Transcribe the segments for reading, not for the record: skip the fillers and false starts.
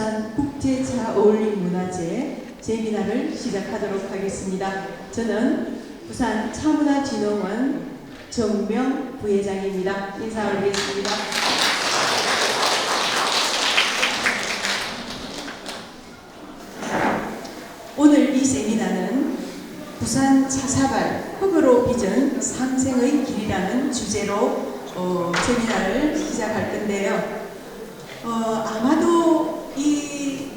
부산 국제자어울림문화제 세미나를 시작하도록 하겠습니다. 저는 부산 차문화진흥원 정명 부회장입니다. 인사 올리겠습니다. 오늘 이 세미나는 부산 차사발 흙으로 빚은 상생의 길이라는 주제로 세미나를 시작할 건데요. 아마도 이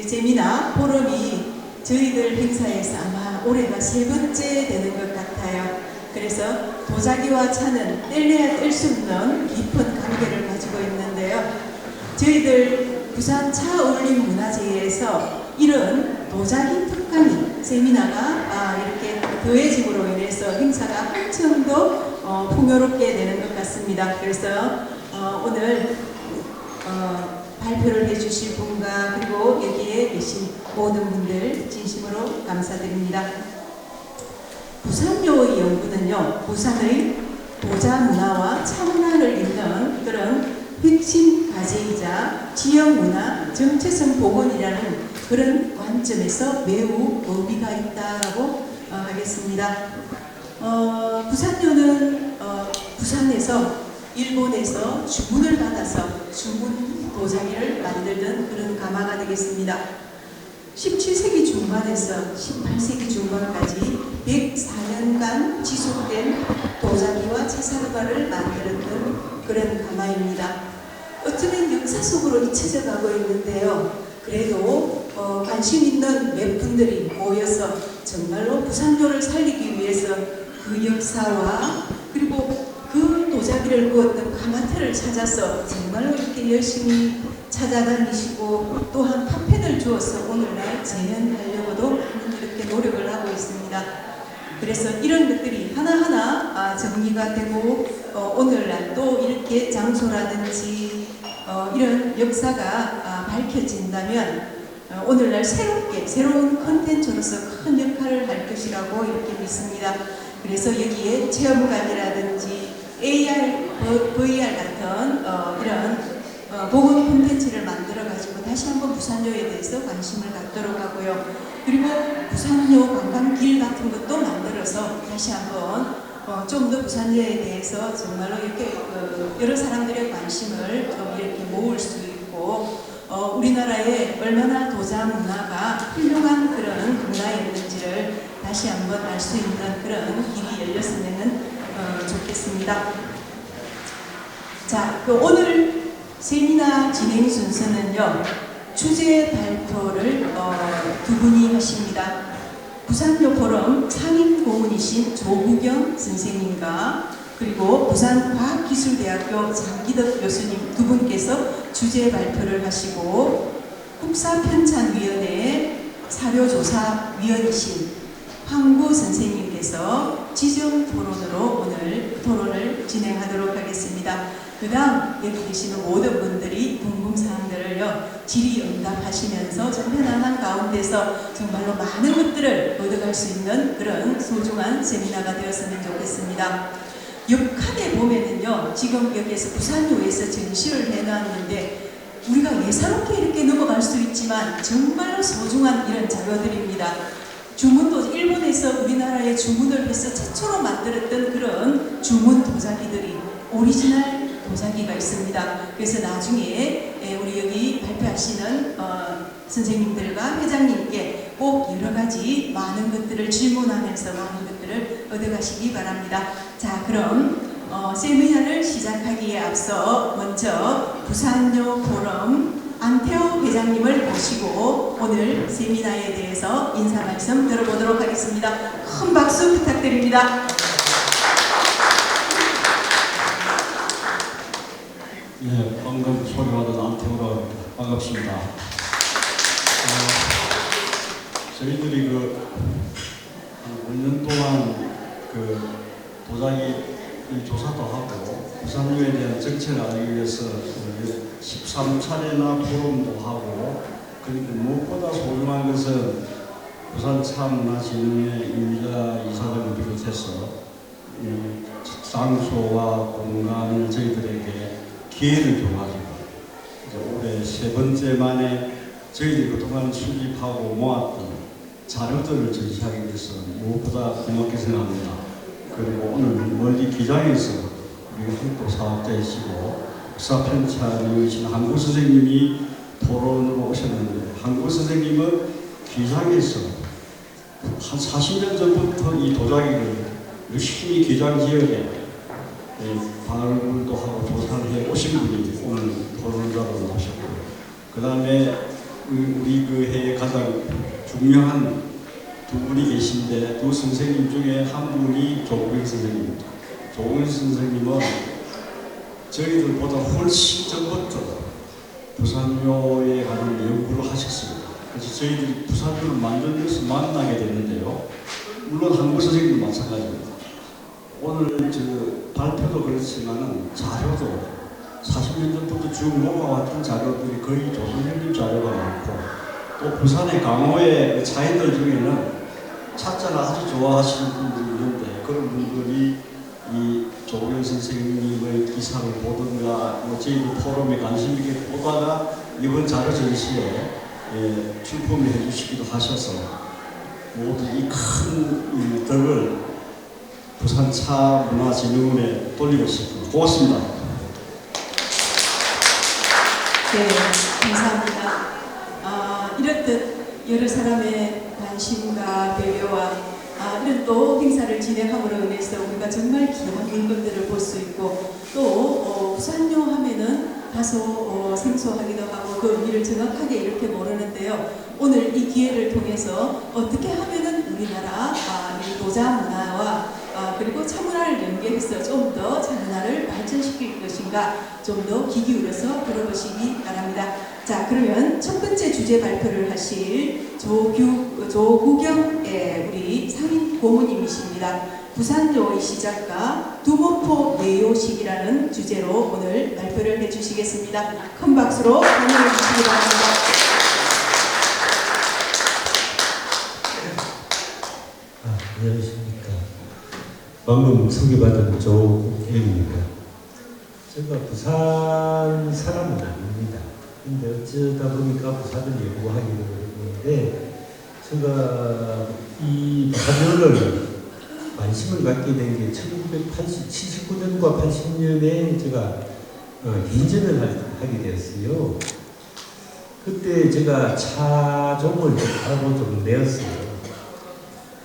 세미나 포럼이 저희들 행사에서 아마 올해가 3번째 되는 것 같아요. 그래서 도자기와 차는 뗄래야 뗄 수 없는 깊은 관계를 가지고 있는데요. 저희들 부산 차어울림 문화제에서 이런 도자기 특강이 세미나가 이렇게 더해짐으로 인해서 행사가 한층 더 풍요롭게 되는 것 같습니다. 그래서 오늘 발표를 해주실 분과 그리고 여기에 계신 모든 분들 진심으로 감사드립니다. 부산묘의 연구는요, 부산의 도자 문화와 차문화를 잇는 그런 핵심 과제이자 지역문화 정체성 복원이라는 그런 관점에서 매우 의미가 있다고 하겠습니다. 부산묘는 부산에서 일본에서 주문을 받아서 주문 도자기를 만들던 그런 가마가 되겠습니다. 17세기 중반에서 18세기 중반까지 104년간 지속된 도자기와 차사르바를 만들었던 그런 가마입니다. 어쩌면 역사 속으로 잊혀져 가고 있는데요. 그래도 관심 있는 몇 분들이 모여서 정말로 부산묘를 살리기 위해서 그 역사와 그리고 그 도자기를 구웠던 가마태를 찾아서 정말로 이렇게 열심히 찾아다니시고 또한 파편을 주어서 오늘날 재현하려고도 이렇게 노력을 하고 있습니다. 그래서 이런 것들이 하나하나 정리가 되고 오늘날 또 이렇게 장소라든지 이런 역사가 밝혀진다면 오늘날 새로운 컨텐츠로서 큰 역할을 할 것이라고 이렇게 믿습니다. 그래서 여기에 체험관이라든지 AR, VR 같은 이런 보건 콘텐츠를 만들어가지고 다시 한번 부산묘에 대해서 관심을 갖도록 하고요. 그리고 부산묘 관광길 같은 것도 만들어서 다시 한번 좀 더 부산묘에 대해서 정말로 이렇게 여러 사람들의 관심을 좀 이렇게 모을 수 있고 우리나라에 얼마나 도자 문화가 훌륭한 그런 문화였는지를 다시 한번 알 수 있는 그런 길이 열렸으면 좋겠습니다. 자, 오늘 세미나 진행 순서는요, 주제 발표를 두 분이 하십니다. 부산묘 포럼 상임 고문이신 조부경 선생님과 그리고 부산과학기술대학교 장기덕 교수님 두 분께서 주제 발표를 하시고 국사편찬위원회 사료조사위원이신 황구 선생님께서 지정 토론으로 오늘 토론을 진행하도록 하겠습니다. 그 다음 여기 계시는 모든 분들이 궁금사항들을요 질의응답하시면서 좀 편안한 가운데서 정말로 많은 것들을 얻어갈 수 있는 그런 소중한 세미나가 되었으면 좋겠습니다. 옆칸에 보면은요 지금 여기에서 부산묘에서 전시를 해놨는데 우리가 예사롭게 이렇게 넘어갈 수 있지만 정말로 소중한 이런 자료들입니다. 주문도 일본에서 우리나라에 주문을 해서 최초로 만들었던 그런 주문 도자기들이 오리지널 도자기가 있습니다. 그래서 나중에 우리 여기 발표하시는 선생님들과 회장님께 꼭 여러 가지 많은 것들을 질문하면서 많은 것들을 얻어가시기 바랍니다. 자, 그럼 세미나를 시작하기에 앞서 먼저 부산묘 포럼 안태호 회장님을 모시고 오늘 세미나에 대해서 인사 말씀 들어보도록 하겠습니다. 큰 박수 부탁드립니다. 네, 방금 소개받은 안태호라 반갑습니다. 저희들이 한 5년 동안 도자기 조사도 하고 부산묘에 대한 정체를 알기 위해서 13차례나 포럼도 하고 그리고 무엇보다 소중한 것은 부산 차문화진흥회 임자 이사장을 비롯해서 장소와 공간을 저희들에게 기회를 줘가지고 올해 3번째 만에 저희들이 그동안 수집하고 모았던 자료들을 전시하게 돼서 무엇보다 고맙게 생각합니다. 그리고 오늘 멀리 기장에서 우리 학교 사업자이시고 역사 편찬이신 한국 선생님이 토론으로 오셨는데, 한국 선생님은 기장에서 한 40년 전부터 이 도자기를 열심히 기장 지역에 발굴도 하고 조사를 해 오신 분이 오늘 토론자로 나오셨고, 그 다음에 우리 그 해에 가장 중요한 두 분이 계신데, 두 선생님 중에 한 분이 조국영 선생님입니다. 조국영 선생님은 저희들보다 훨씬 전부터 부산묘에 관한 연구를 하셨습니다. 그래서 저희들이 부산묘를 만들면서 만나게 됐는데요. 물론 한국 선생님도 마찬가지입니다. 오늘 저 발표도 그렇지만은 자료도 40년 전부터 쭉 모아왔던 자료들이 거의 조선현님 자료가 많고, 또 부산의 강호의 차인들 중에는 찾자를 아주 좋아하시는 분들이 있는데, 그런 분들이 이 조국영 선생님의 기사를 보든가 저희들 포럼에 관심 있게 보다가 이번 자료 전시에 출품을 해주시기도 하셔서 모두 이 큰 덕을 부산차문화진흥원에 돌리고 싶습니다. 고맙습니다. 네, 감사합니다. 이렇듯 여러 사람의 관심과 배려와 이런 또 행사를 진행함으로 인해서 우리가 정말 귀한 물건들을 볼 수 있고, 또 부산요 하면은 다소 생소하기도 하고 그 의미를 정확하게 이렇게 모르는데요. 오늘 이 기회를 통해서 어떻게 하면은 우리나라 이 도자 문화와 그리고 차문화를 연계해서 좀 더 차문화를 발전시킬 것인가 좀 더 귀 기울여서 들어보시기 바랍니다. 자, 그러면 첫 번째 주제 발표를 하실 조국영 우리 상임 고모님이십니다. 부산요의 시작과 두모포 내요식이라는 주제로 오늘 발표를 해주시겠습니다. 큰 박수로 환영해 주시기 바랍니다. 안녕하십니까. 방금 소개받은 조국영입니다. 제가 부산 사람은 아닙니다. 근데 어쩌다 보니까 부산을 연구하기로 했는데, 제가 이 부산을 관심을 갖게 된 게 1979년과 80년에 제가 인전을 하게 되었어요. 그때 제가 차종을 하고 좀 내었어요.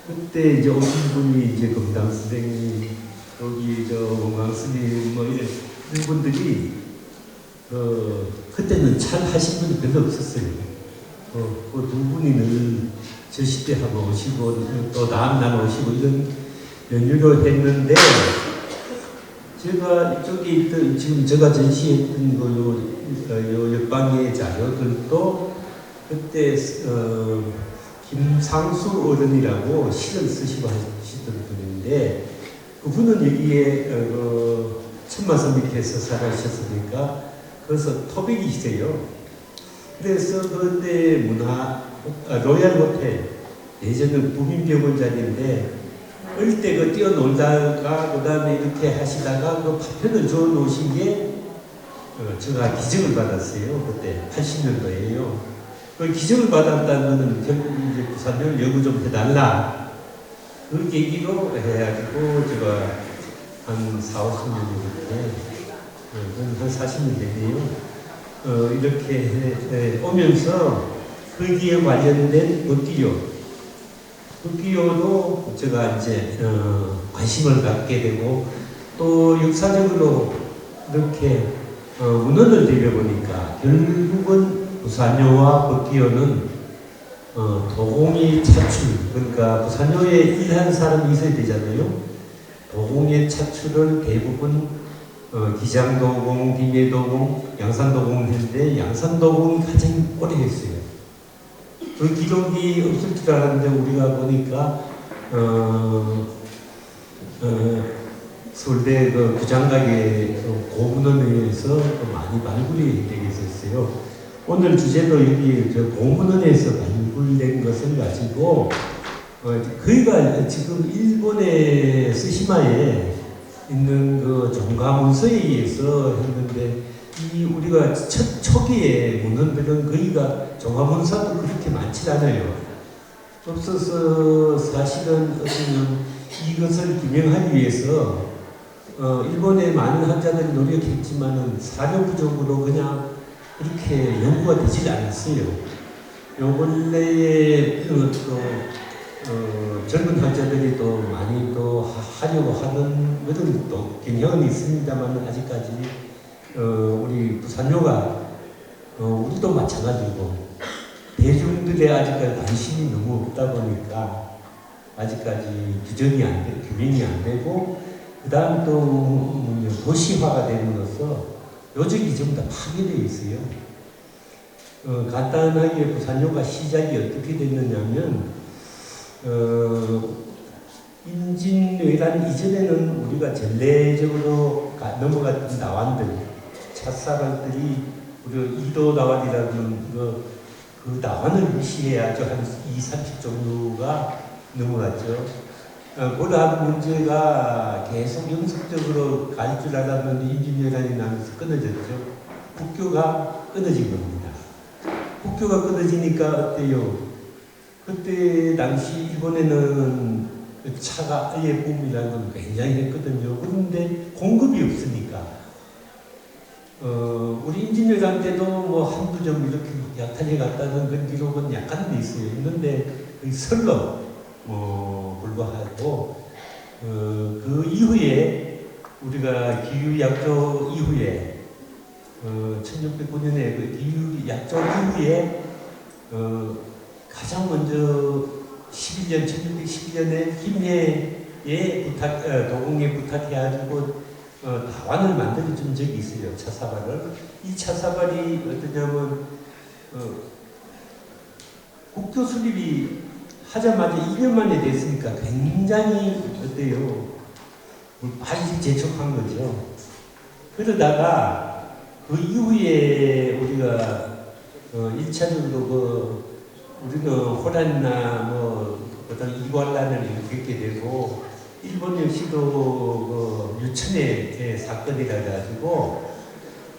그때 이제 오신 분이 이제 금당 선생님, 여기 원광 스님 이런 분들이 그때는 잘 하신 분이 별로 없었어요. 그 두 분이 늘 저시 때 하고 오시고 또 다음 날 오시고 이런 연유로 했는데, 제가 이쪽에 있던 지금 제가 전시했던 요 옆방의 자료들도 그때 김상수 어른이라고 시를 쓰시고 하시던 분인데, 그분은 여기에 천마섬 밑에서 살아셨으니까 거기서 토백이시세요. 그래서 그때 로얄 호텔, 예전에 부민병원 자리인데, 어릴 때 그 뛰어놀다가 그 다음에 이렇게 하시다가 그 파편을 줘 놓으신 게 제가 기증을 받았어요. 그때 80년도에요. 그 기증을 받았다는 것은 결국 이제 부산을 연구 좀 해달라. 그 계기로 해가지고 제가 한 4, 50년이었는데, 한 40년 됐네요. 이렇게 오면서 거기에 관련된 붓기요도 제가 이제 관심을 갖게 되고, 또 역사적으로 이렇게 문헌을 들여보니까 결국은 부산요와 붓기요는 도공의 차출, 그러니까 부산요에 일한 사람이 있어야 되잖아요. 도공의 차출을 대부분 기장도공, 김해도공, 양산도공을 했는데, 양산도공이 가장 오래 했어요. 그 기록이 없을 줄 알았는데 우리가 보니까 서울대 그 부장각의 고문원에서 많이 발굴이 되게 있었어요. 오늘 주제도 여기 고문원에서 발굴된 것을 가지고 거기가 지금 일본의 스시마에 있는 그 종가문서에 의해서 했는데, 이 우리가 초기에 문헌들은 거의가 종합문서도 그렇게 많지 않아요. 없어서 사실은 어쩌면 이것을 규명하기 위해서 일본의 많은 학자들이 노력했지만은 사료 부족으로 그냥 그렇게 연구가 되질 않았어요. 요 근래에 젊은 학자들이 또 많이 또 하려고 하는 그런 또 경향은 있습니다만 아직까지 우리 부산요가 우리도 마찬가지고 대중들의 아직까지 관심이 너무 없다 보니까 아직까지 규정이 안 돼, 규명이 안 되고 그 다음 또 도시화가 됨으로써 요적이 전부 다 파괴되어 있어요. 간단하게 부산요가 시작이 어떻게 됐느냐면 임진왜란 이전에는 우리가 전례적으로 넘어갔던 나완들, 찻사발들이 우리 이도 나완이라는 그 나완을 무시해야죠. 한 20, 30 정도가 넘어갔죠. 그다음 문제가 계속 연속적으로 갈 줄 알았는데 임진왜란이 나면서 끊어졌죠. 국교가 끊어진 겁니다. 국교가 끊어지니까 어때요? 그때 당시 일본에는 차가 아예 붐이라는 건 굉장히 했거든요. 그런데 공급이 없으니까 우리 임진왜란 때도 뭐 한두 점 이렇게 약탈해 갔다는 그런 기록은 약간 돼 있어요. 있는데 설로 불과하고 그 이후에 우리가 기유약조 이후에 1609년에 그 기유약조 이후에 가장 먼저 1611년에 김해에 도공에 부탁해가지고 다완을 만들어준 적이 있어요. 차사발을. 이 차사발이 어떠냐면 국교 수립이 하자마자 2년 만에 됐으니까 굉장히 어때요? 많이 재촉한 거죠. 그러다가 그 이후에 우리가 1차적으로 우리는 호란이나 어떤 이관란을 겪게 되고 일본 역시도 유천의 사건이라 가지고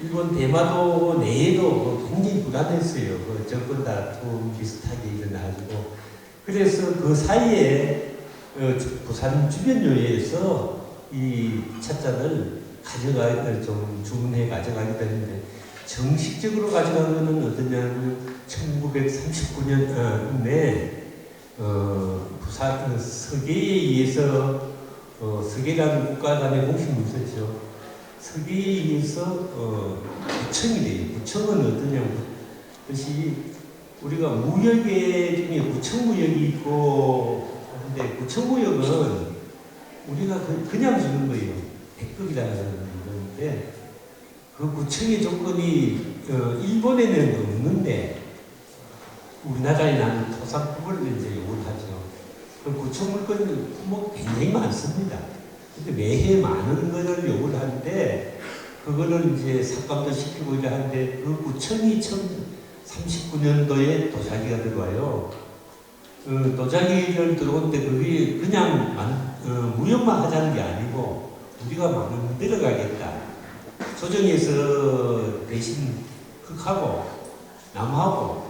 일본 대마도 내에도 굉장히 불안했어요. 정권 다툼 비슷하게 일어나가지고 그래서 그 사이에 부산 주변요에서 이 찻잔을 좀 주문해 가져가기도 했는데 정식적으로 가져간 것은 어떠냐면 1939년에 부산 서계에 의해서 서계라는 국가 간의 공식 문서죠. 서계에 의해서 구청이 돼요. 구청은 어떠냐면 그것이 우리가 무역에 중에 구청무역이 있고 하는데 구청무역은 우리가 그냥 주는 거예요. 백급이라는 건데 그 구청의 조건이 일본에는 없는데 우리나라에 나는 토상품을 이제 요구하죠. 그 구청 물건이 굉장히 많습니다. 근데 매해 많은 것을 요구를 하는데 그거를 이제 삭감도 시키고 이래 하는데 그 구청이 1939년도에 도자기가 들어와요. 도자기를 들어오는데 그게 그냥 무역만 하자는 게 아니고 우리가 만들어가겠다. 조정에서 대신 흙하고 나무하고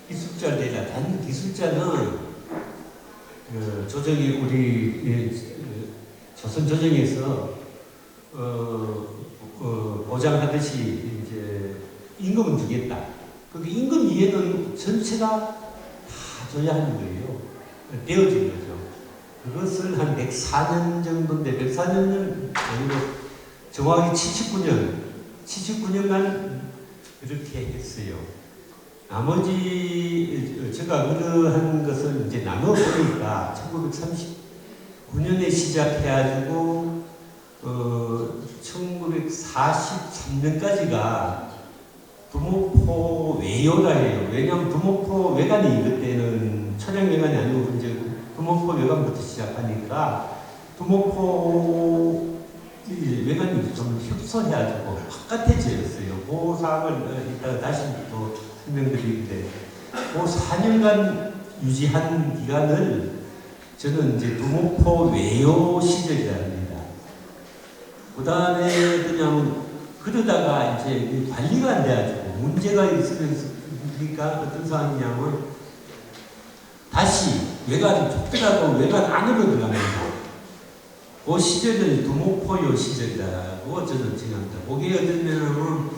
기술자를 내라. 단 기술자는 조정이 우리 조선 조정에서 보장하듯이 이제 임금은 주겠다. 그 임금 이해는 전체가 다 줘야 하는 거예요. 되어진 거죠. 그것을 한 104년 정도인데 104년은 아니고 정확히 79년간 그렇게 했어요. 나머지 제가 그러한 것을 이제 나눠보니까 1939년에 시작해가지고 1943년까지가 두목포 외요라 해요. 왜냐하면 두목포 외관이 그때는 천양 외관이 아니고 이제 두목포 외관부터 시작하니까 두목포 외관이 좀 협소해가지고 바깥해졌어요. 그 사항을 이따가 다시 또 설명드리는데 그 4년간 유지한 기간을 저는 이제 두목포 외요 시절이라 합니다. 그 다음에 그냥 그러다가 이제 관리가 안 돼가지고 문제가 있으면서 그러니까 어떤 상황이냐면 다시 외관 좁더라도 외관 안으로 들어갑니다. 그 시절은 도목포요 시절이라고 저는 생각합니다. 그게 어쩌면은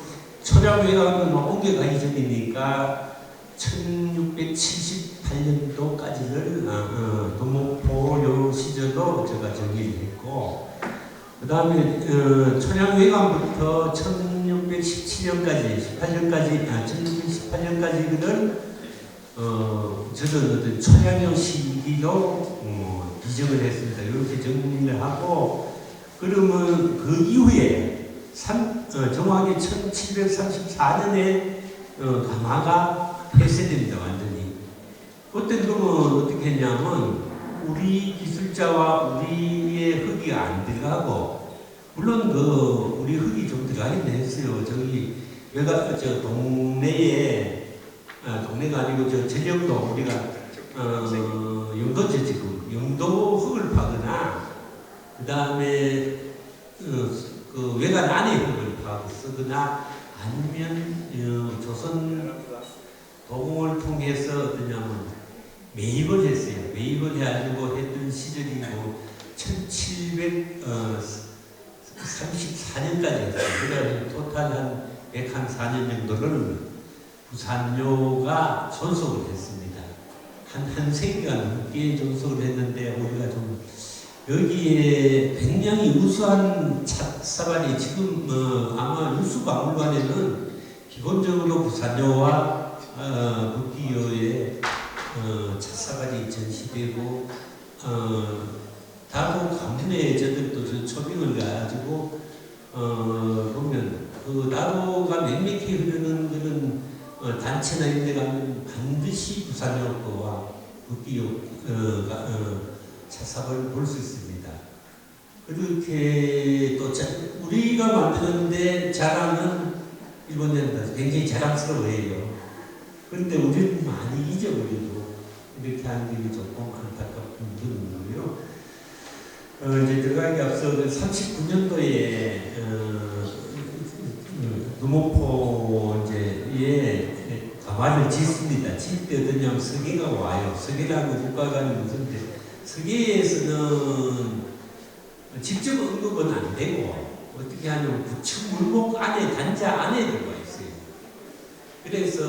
초량 외관을 옮겨가기 전이니까 1678년도까지를 도목포요 시절로 제가 정리를 했고 그 다음에 초량 외관부터 1617년까지 1618년까지는 저는 어떤 초량형 시기로 지정을 했습니다. 이렇게 정리를 하고 그러면 그 이후에 정확히 1734년에 가마가 폐쇄됩니다. 완전히. 그때 그러면 어떻게 했냐면 우리 기술자와 우리의 흙이 안 들어가고 물론 우리 흙이 좀 들어가긴 했어요. 저기 저 동네에 동네가 아니고 저 전령도 우리가 영도죠 지금 영도 흙을 파거나 그 다음에 그 외관 안에 흙을 파고 쓰거나 아니면 조선 도공을 통해서 어떠냐면 매입을 했어요. 매입을 해가지고 했던 시절이 뭐 1734년까지 했어요. 그래서 토탈 한 104년 정도를 부산료가 존속을 했습니다. 한 세기가 넘게 존속을 했는데 우리가 좀 여기에 굉장히 우수한 찻사발이 지금 아마 유수박물관에는 기본적으로 부산료와 북기요의 찻사발이 전시되고 다도 가문의 저들도 저 초빙을 가지고 보면 그 나로가 맹맥히 흐르는 그런 단체나 이런 데 가면 반드시 부산료 거와 북기요 찻삽을 볼 수 있습니다. 그렇게 또 우리가 만드는데 자랑은 일본인들 굉장히 자랑스러워해요. 그런데 우리는 많이 잊어버리고 이렇게 하는 게 조금 안타깝은 부분이고요. 이제 들어가기 앞서 39년도에 누목포 이제에 가마를 짓습니다. 짓 때 어떠냐면 서계가 와요. 서계라고 국가관이 무슨데 서계에서는 직접 언급은 안 되고 어떻게 하냐면 구청 물목 안에 단자 안에 들어가 있어요. 그래서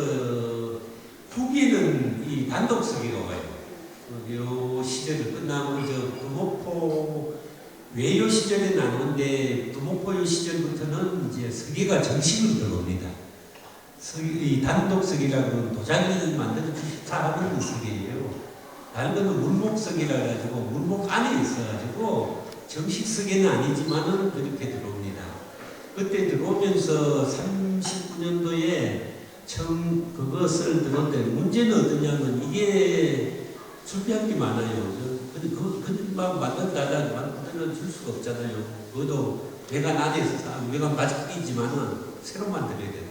후기에는 이 단독 서계가 와요. 요 시절이 끝나면 저 두목포 외요 시절에 나오는데 두목포요 시절부터는 이제 서계가 정식으로 들어옵니다. 이 단독 서계라고는 도자기를 만드는 기타하는 서계예요. 다른 거는 물목석이라 가지고 물목 안에 있어가지고 정식 석에는 아니지만은 그렇게 들어옵니다. 그때 들어오면서 39년도에 처음 그것을 들었는데 문제는 어떠냐면 이게 준비한 게 많아요. 근데 그막 만든다라 만들어 줄 수가 없잖아요. 그것도 외관 안에서 외관 바짝이지만은 새로 만들어야 되고.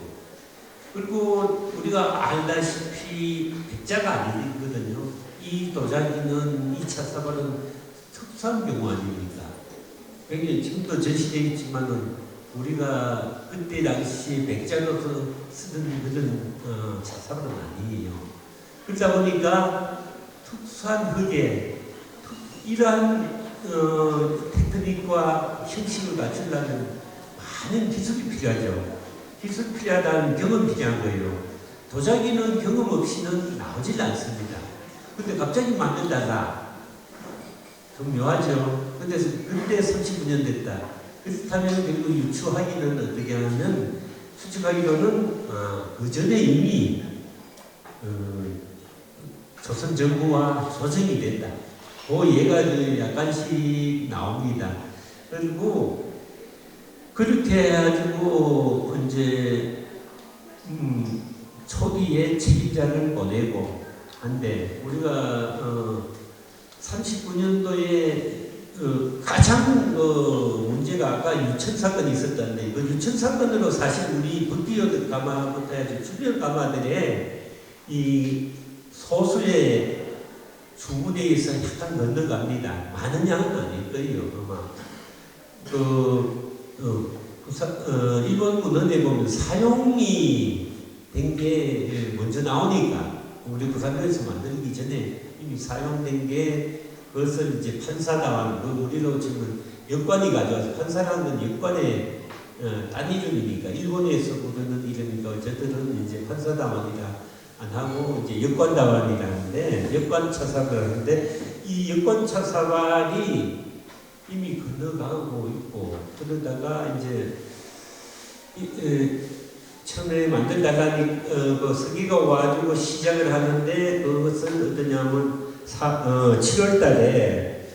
그리고 우리가 알다시피 백자가 아니거든요. 이 도자기는 이 찻사발은 특수한 경우 아닙니까? 굉장히 지금도 전시되어 있지만은 우리가 그때 당시 백자로서 쓰던 그런 찻사발은 아니에요. 그러다 보니까 특수한 흙에 이러한 테크닉과 형식을 갖추려면 많은 기술이 필요하죠. 기술 필요하다는 경험이 필요한 거예요. 도자기는 경험 없이는 나오질 않습니다. 근데 갑자기 만든다가 좀 묘하죠. 근데 그때 39년 됐다. 그렇다면 결국 유추하기는 어떻게 하면 추측하기로는 그 전에 이미 조선 정부와 조정이 됐다. 그 얘가 약간씩 나옵니다. 그리고 그렇게 해가지고 이제 초기에 책임자를 보내고 한데 우리가 39년도에 가장 문제가 아까 유천 사건이 있었다는데 그 유천 사건으로 사실 우리 북기요 가마부터 해야지 주변 가마들의 이 소수의 주문에서 약간 건너갑니다. 많은 양은 아닐 거예요. 아마 일본 문헌에 보면 사용이 된 게 먼저 나오니까 우리 부산교에서 만들기 전에 이미 사용된 게 그것을 이제 판사다원, 우리로 지금 역관이 가져와서 판사라는 건 역관의 딴 이름이니까 일본에서 부르는 이름이니까 저들은 이제 판사다원이라 안 하고 이제 역관다원이라는데 역관차사를 하는데 이 역관차사관이 이미 건너가고 있고 그러다가 이제 처음에 만들다가 그 서기가 와가지고 시작을 하는데 그것은 어떠냐면 7월 달에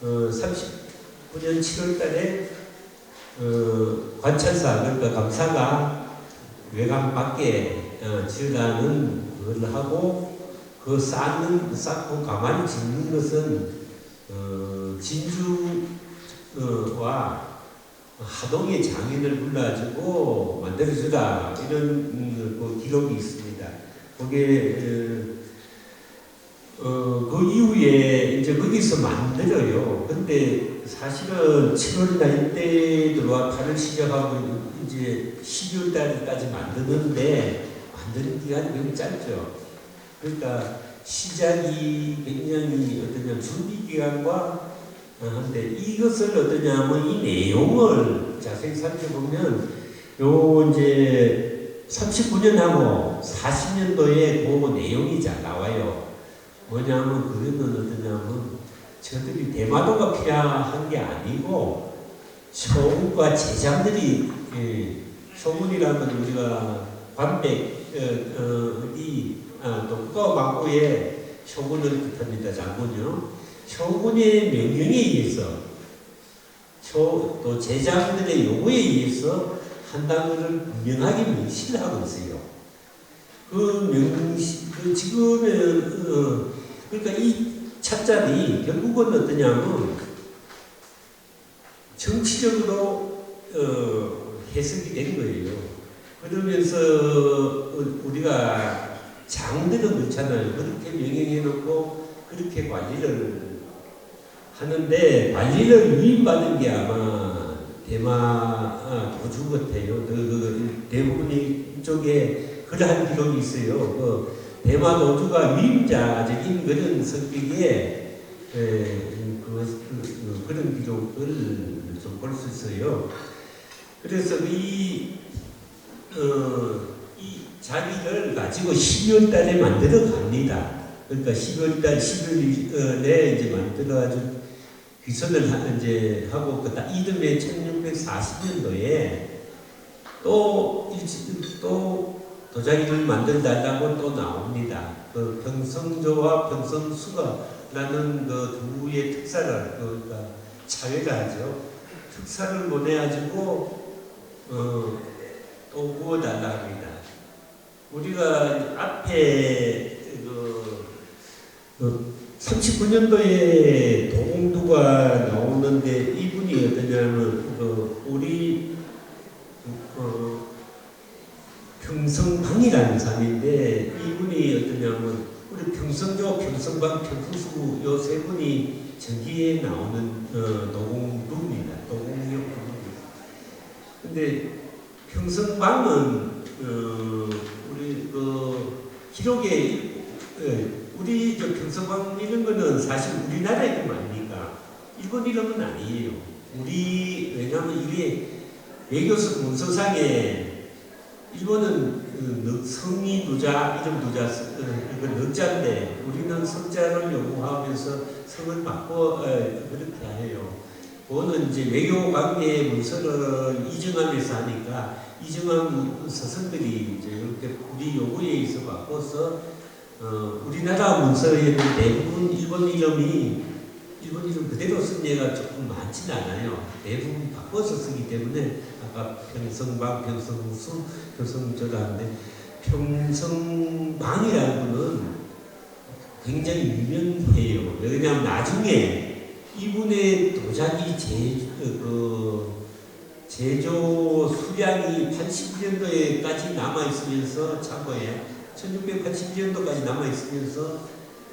39년 7월 달에 관찰사 그러니까 감사가 외관 밖에 지으라는 그걸 하고 그 쌓고 가만히 짓는 것은 진주와 하동의 장인을 불러가지고 만들어주라 이런 그 기록이 있습니다. 그게 그 이후에 이제 거기서 만들어요. 근데 사실은 7월 달 때 들어와 판을 시작하고 이제 12월 달까지 만드는데 만드는 기간이 너무 짧죠. 그러니까 시작이 굉장히 어떠냐 준비 기간과 한데 이것을 어떠냐면 이 내용을 자세히 살펴보면 요 이제 39년하고 40년도에 그 내용이 잘 나와요. 뭐냐면 그거는 어떠냐면 저들이 대마도가 필요한 게 아니고 쇼군과 제장들이 쇼군이라는 우리가 관백이 독과 막부의 쇼군을 뜻합니다. 장군요. 쇼군의 명령에 의해서 또 제장들의 요구에 의해서 한다는 것을 분명하게 명시를 하고 있어요. 지금은 그러니까 이 찻잔이 결국은 어떠냐면 정치적으로 해석이 된 거예요. 그러면서 우리가 장들은 그렇잖아요. 그렇게 명령해놓고 그렇게 관리를 하는데 관리를 위임받은 게 아마 대마 도주 같아요. 대부분이 이쪽에 그러한 기록이 있어요. 그 대마 도주가 위임자적인 그런 성격의 그런 기록을 좀 볼 수 있어요. 그래서 이 자리를 가지고 12월 달에 만들어 갑니다. 그러니까 12월 달, 11월에 이제 만들어가지고 귀선을 이제 하고, 그 이듬해 1640년도에 또 도자기를 만들달라고 또 나옵니다. 그 병성조와 병성수가라는 그 두의 특사를, 그러니까 차회를 하죠. 특사를 보내가지고, 또 구워달라 합니다. 우리가 앞에 39년도에 도공두가 나오는데 이분이 어떠냐면 우리 평성방이라는 사람인데 이분이 어떠냐면 우리 평성조, 평성방, 평성수 요 세 분이 저기에 나오는 도공두입니다. 도공역. 근데 평성방은 우리 기록에 우리 평성방 이런 거는 사실 우리나라 이름 아닙니까? 일본 이름은 아니에요. 왜냐하면 이게 외교서 문서상에 일본은 성이 누자, 이름 누자, 이건 넉자인데 우리는 성자를 요구하면서 성을 바꿔 그렇게 해요. 그거는 이제 외교관계 문서를 이정하면서 하니까 이정한 서성들이 이제 이렇게 우리 요구에 의해서 바꿔서 우리나라 문서에는 대부분 일본 이름 그대로 쓴 예가 조금 많지는 않아요. 대부분 바꿔서 쓰기 때문에 아까 평성방, 평성수, 평성조라 하는데 평성방이라는 분은 굉장히 유명해요. 왜냐하면 나중에 이분의 도자기 제조 수량이 80년도에까지 남아있으면서 참고에 1680년도까지 남아있으면서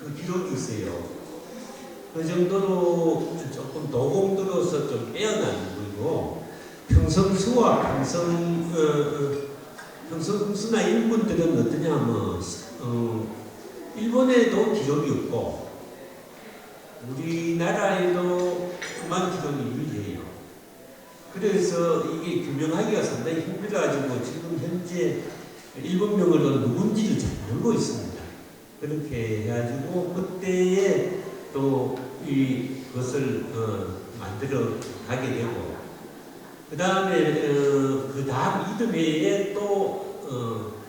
그 기록이 있어요. 그 정도로 조금 도공들로서 좀 빼어나는 거고 평성수와 평성수나 일본들은 어떠냐면 일본에도 기록이 없고 우리나라에도만 기록이 유일해요. 그래서 이게 규명하기가 상당히 힘들어가지고 지금 현재 일본명으로 누군지를 잘 모르고 있습니다. 그렇게 해가지고 그때에 또 이것을 만들어 가게 되고 그 다음에 그 다음 이듬해에 또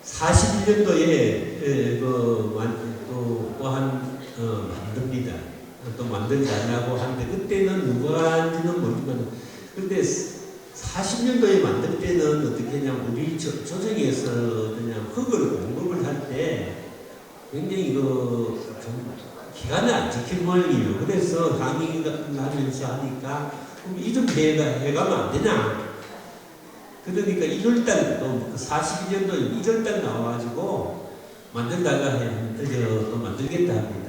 41년도에 또한 만듭니다. 또 만들지 않냐고 하는데 그때는 누가 한지는 모르지만 근데 40년도에 만들 때는 어떻게 했냐면 우리 조정에서 그냥 흙을 공급을 할 때 굉장히 좀 기간을 안 지킨 모양이에요. 그래서 항의를 하면서 하니까 그럼 이좀 해가면 안 되냐? 그러니까 1월달 또 42년도 1월달 나와가지고 만들다가 또 만들겠다 합니다.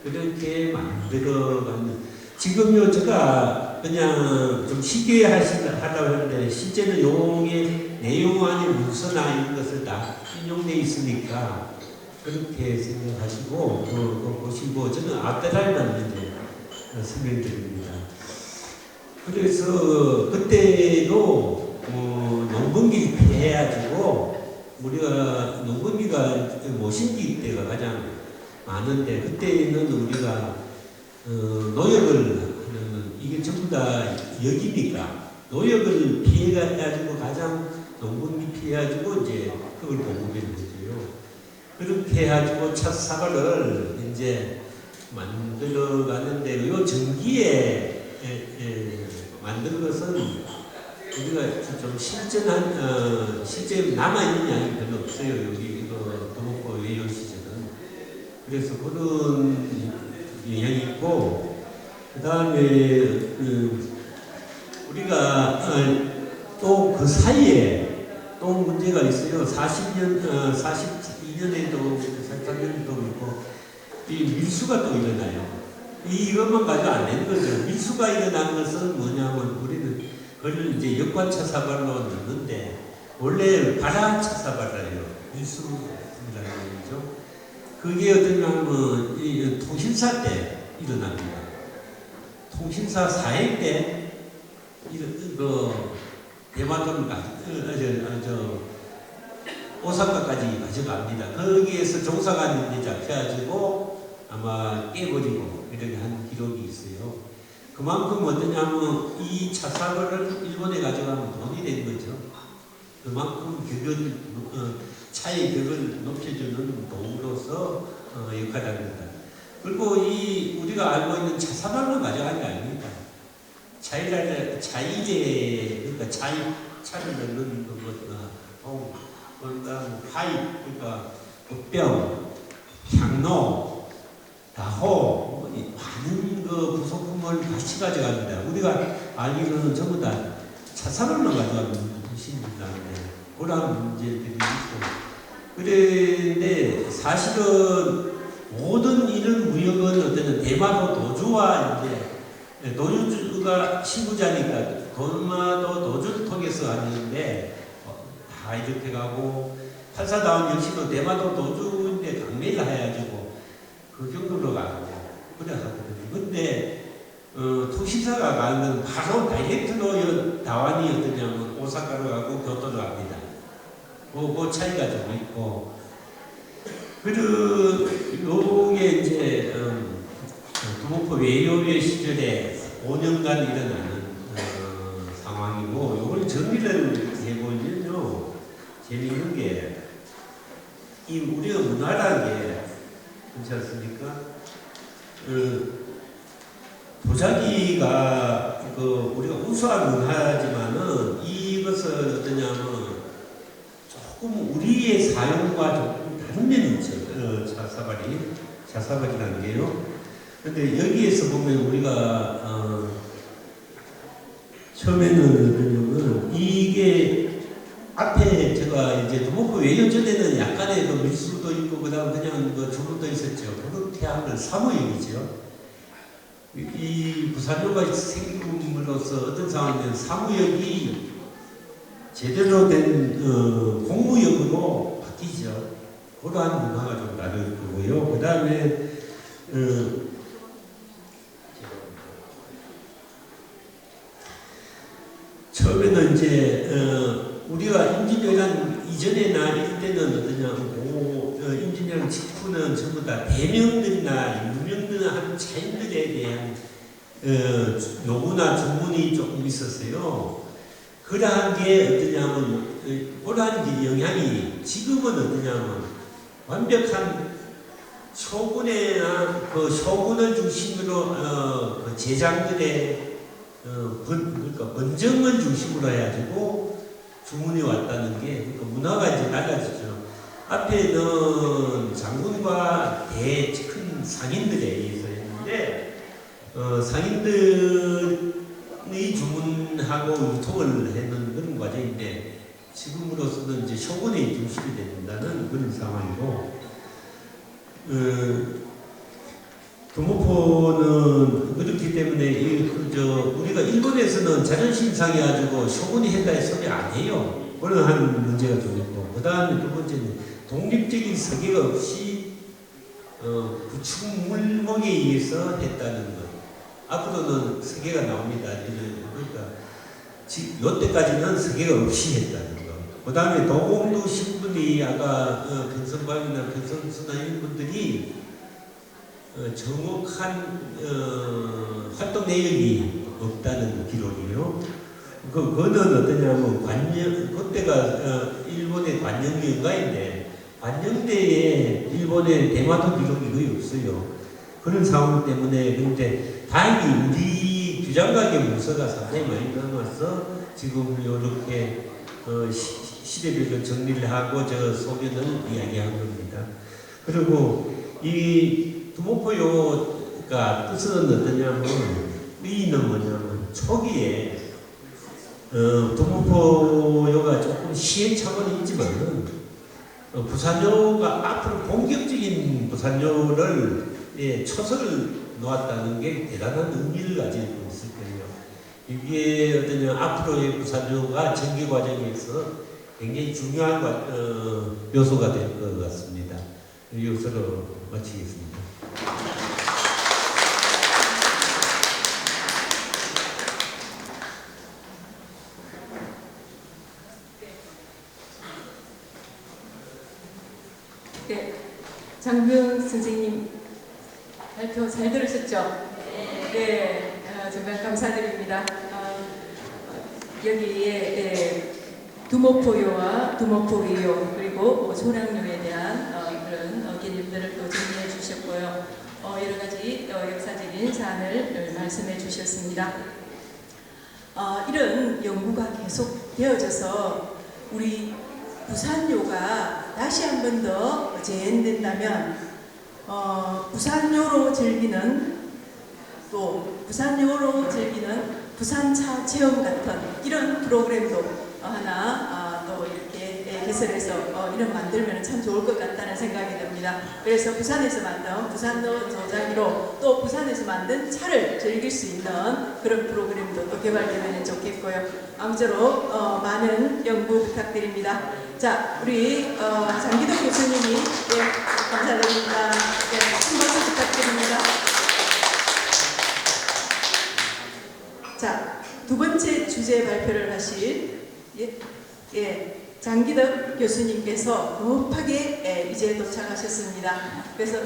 그렇게 만들어가는 지금요 제가 그냥 좀 쉽게 하려고 하는데 실제는 용의 내용 안에 문서나 이런 것을 다 인용되어 있으니까 그렇게 생각하시고 그거 보시고 저는 앞다리만 이제 설명드립니다. 그래서 그때도 농번기 해가지고 우리가 농번기가 모신기 때가 가장 많은데 그때는 우리가 노역을 하는 이게 전부 다 역이니까 노역을 피해가지고 가장 농번기 피해가지고 이제 그걸 공급해 주죠. 그렇게 해가지고 첫 사과를 이제 만들어 가는데 요 전기에 만든 것은 우리가 좀 실제 남아있는 양이 별로 없어요. 여기 이거 도목고 외요 시절은. 그래서 그런 영향이 있고, 그 다음에 우리가 또 그 사이에 또 문제가 있어요. 42년에도 43년에도 있고 이 밀수가 또 일어나요. 이것만 가지고 안 되는 거죠. 밀수가 일어난 것은 뭐냐면 우리는 그걸 이제 역관차사발로 넣는데 원래 발화차사발이에요. 밀수라는 거죠. 그게 어떠냐면 이 통신사 때 일어납니다. 통신사 사행 때 대마도까지 오사카까지 가져갑니다. 거기에서 종사관이 잡혀가지고 아마 깨버리고 이렇게 한 기록이 있어요. 그만큼 어떠냐면 이 차사발을 일본에 가져가면 돈이 된 거죠. 그만큼 차의 격을 높여주는 도구로서 역할을 합니다. 그리고 우리가 알고 있는 차사발만 가져간 게 아닙니다. 차일에 그러니까 차를 넣는 그러니까 파입, 그러니까 뼈, 향로, 다호, 많은 그 부속품을 같이 가져갑니다. 우리가 알기로는 전부 다 차사발만 가져가는 것입니다는데 그런 문제들이 있고 그런데 사실은 모든 이런 무역은 어떤 대마도 도주와 이제 도주가 신부자니까 대마도 도주를 통해서 하는데 다 이렇게 가고 팔사다운 역시도 대마도 도주인데 강매를 해가지고 그 정도로 가고 그래 하거든요. 근데 통신사가 가는 건 바로 다이렉트로 다완이 어떠냐면 오사카로 가고 교토로 갑니다. 그 차이가 좀 있고 요게 이제 두목포 외요의 시절에 5년간 일어나는 상황이고 요걸 정리를 해보면요 재미있는 게 이 우리가 문화라는 게 그렇지 않습니까? 도자기가 우리가 우수한 문화지만은 이것을 어떠냐면 조금 우리의 사용과 조금 다른 면이 있죠. 자사발이라는 게요. 근데 여기에서 보면 우리가 처음에는 어떠냐면 이게 앞에 제가 이제 두목포 외교 전에는 약간의 그 밀수도 있고 그다음 그냥 그 주문도 있었죠. 그렇게 하면 사무용이죠. 이 부산요가 생김으로써 어떤 상황이면 사무역이 제대로 된 공무역으로 바뀌죠. 그러한 문화가 좀 다를 거고요. 그 다음에 처음에는 이제 우리가 인지도란 이전에나 이럴 때는 어떠냐고 인지도란 직후는 전부 다 대명들이나 유명한 차인들에 대한 요구나 주문이 조금 있었어요. 그러한 게 어떠냐면 그러한 게 영향이 지금은 어떠냐면 완벽한 쇼군이나 그 쇼군을 중심으로 그 제장들의 그러니까 번정을 중심으로 해가지고 주문이 왔다는 게 그러니까 문화가 이제 달라지죠. 앞에는 장군과 큰 상인들에 의해서 했는데 상인들이 주문하고 유통을 했는 그런 과정인데 지금으로서는 이제 쇼군의 중심이 된다는 그런 상황이고 두모포는 그렇기 때문에 우리가 일본에서는 자존심 상해가지고 쇼군이 했다 소리 안 해요. 그런 한 문제가 좀 있고 그 다음에 두 번째는 독립적인 설계가 없이 구축 물목에 의해서 했다는 것. 앞으로는 설계가 나옵니다. 그러니까 이때까지는 설계가 없이 했다는 것. 그 다음에 도봉도 신분이 아까 변선방이나 변선수나 이런 분들이 정확한 활동 내역이 없다는 기록이에요. 그거는 어떠냐면 그때가 일본의 관영연가인데 관영대에 일본의 대마도 기록이 거의 없어요. 그런 상황 때문에 근데 다행히 우리 규장각의 문서가 상당히 많이 남아서 지금 이렇게 시대별로 정리를 하고 저 소견을 이야기한 겁니다. 그리고 이 두모포요가 뜻은 어떠냐면 의의는 뭐냐면 초기에 두모포요가 조금 시행착오는 있지만 부산요가 앞으로 본격적인 부산요를 초석을 놓았다는 게 대단한 의미를 가지고 있을 거예요. 이게 어떠냐 앞으로의 부산요가 전개 과정에서 굉장히 중요한 요소가 될 것 같습니다. 이것으로 마치겠습니다. 네, 장병 선생님 발표 잘 들으셨죠? 네, 정말 감사드립니다. 여기에 두모포요와 두모포이요 그리고 소량요에 대한 그런 개념들을 또 정리해 주셨고요. 여러 가지 역사적인 사안을 말씀해 주셨습니다. 이런 연구가 계속 되어져서 우리 부산요가 다시 한 번 더 재현된다면 부산요로 즐기는 부산차 체험 같은 이런 프로그램도 하나 또 이렇게 개설해서 이런 만들면 참 좋을 것 같다는 생각이 듭니다. 그래서 부산에서 만든 부산도 저장기로 또 부산에서 만든 차를 즐길 수 있는 그런 프로그램도 또 개발되면 좋겠고요. 아무쪼록 많은 연구 부탁드립니다. 자, 우리 장기덕 교수님이 감사드립니다. 큰 박수 부탁드립니다. 자, 두 번째 주제 발표를 하실 장기덕 교수님께서 급하게 이제 도착하셨습니다. 그래서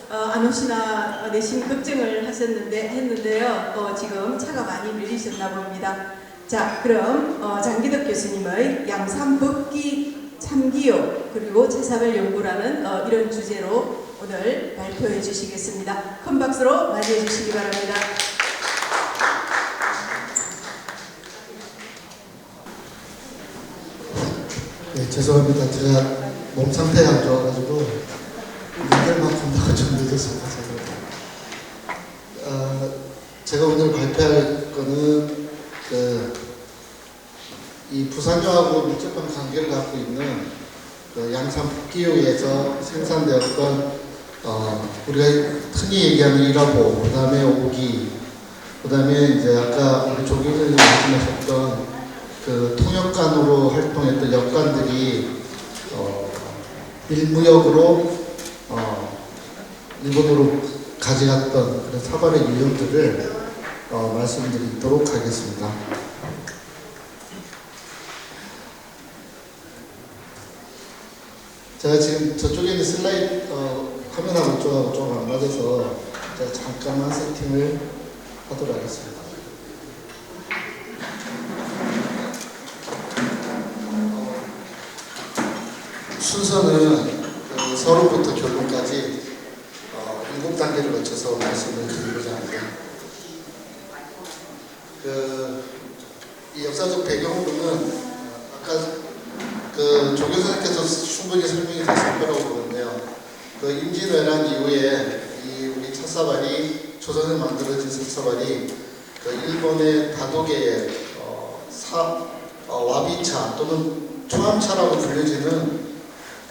안 오시나 내심 걱정을 했는데요. 지금 차가 많이 밀리셨나 봅니다. 자, 그럼 장기덕 교수님의 양산법기 참기요 그리고 차사별 연구라는 이런 주제로 오늘 발표해 주시겠습니다. 큰 박수로 맞이해 주시기 바랍니다. 네, 죄송합니다. 제가 몸 상태가 안 좋아가지고 연결만 건다고 좀 늦었습니다. 제가 오늘 발표할 거는 이 부산요하고 밀접한 관계를 갖고 있는 양산 북기요에서 생산되었던 우리가 흔히 얘기하는 일화보, 그 다음에 오기, 그다음에 이제 아까 우리 조경 선생님 말씀하셨던 그 통역관으로 활동했던 역관들이 일무역으로 일본으로 가져갔던 그런 사발의 유형들을 말씀드리도록 하겠습니다. 제가 지금 저쪽에 있는 슬라이드 화면하고 이쪽하고 좀 안 맞아서 제가 잠깐만 세팅을 하도록 하겠습니다. 순서는 서론부터 결론까지 7단계를 거쳐서 말씀을 드리고자 합니다. 이 역사적 배경으로는 아까 조교 선생님께서 충분히 설명이 되실 거라고 보는데요. 임진왜란 이후에 우리 찻사발이 조선에 만들어진 찻사발이 일본의 다도계의 와비차 또는 초암차라고 불려지는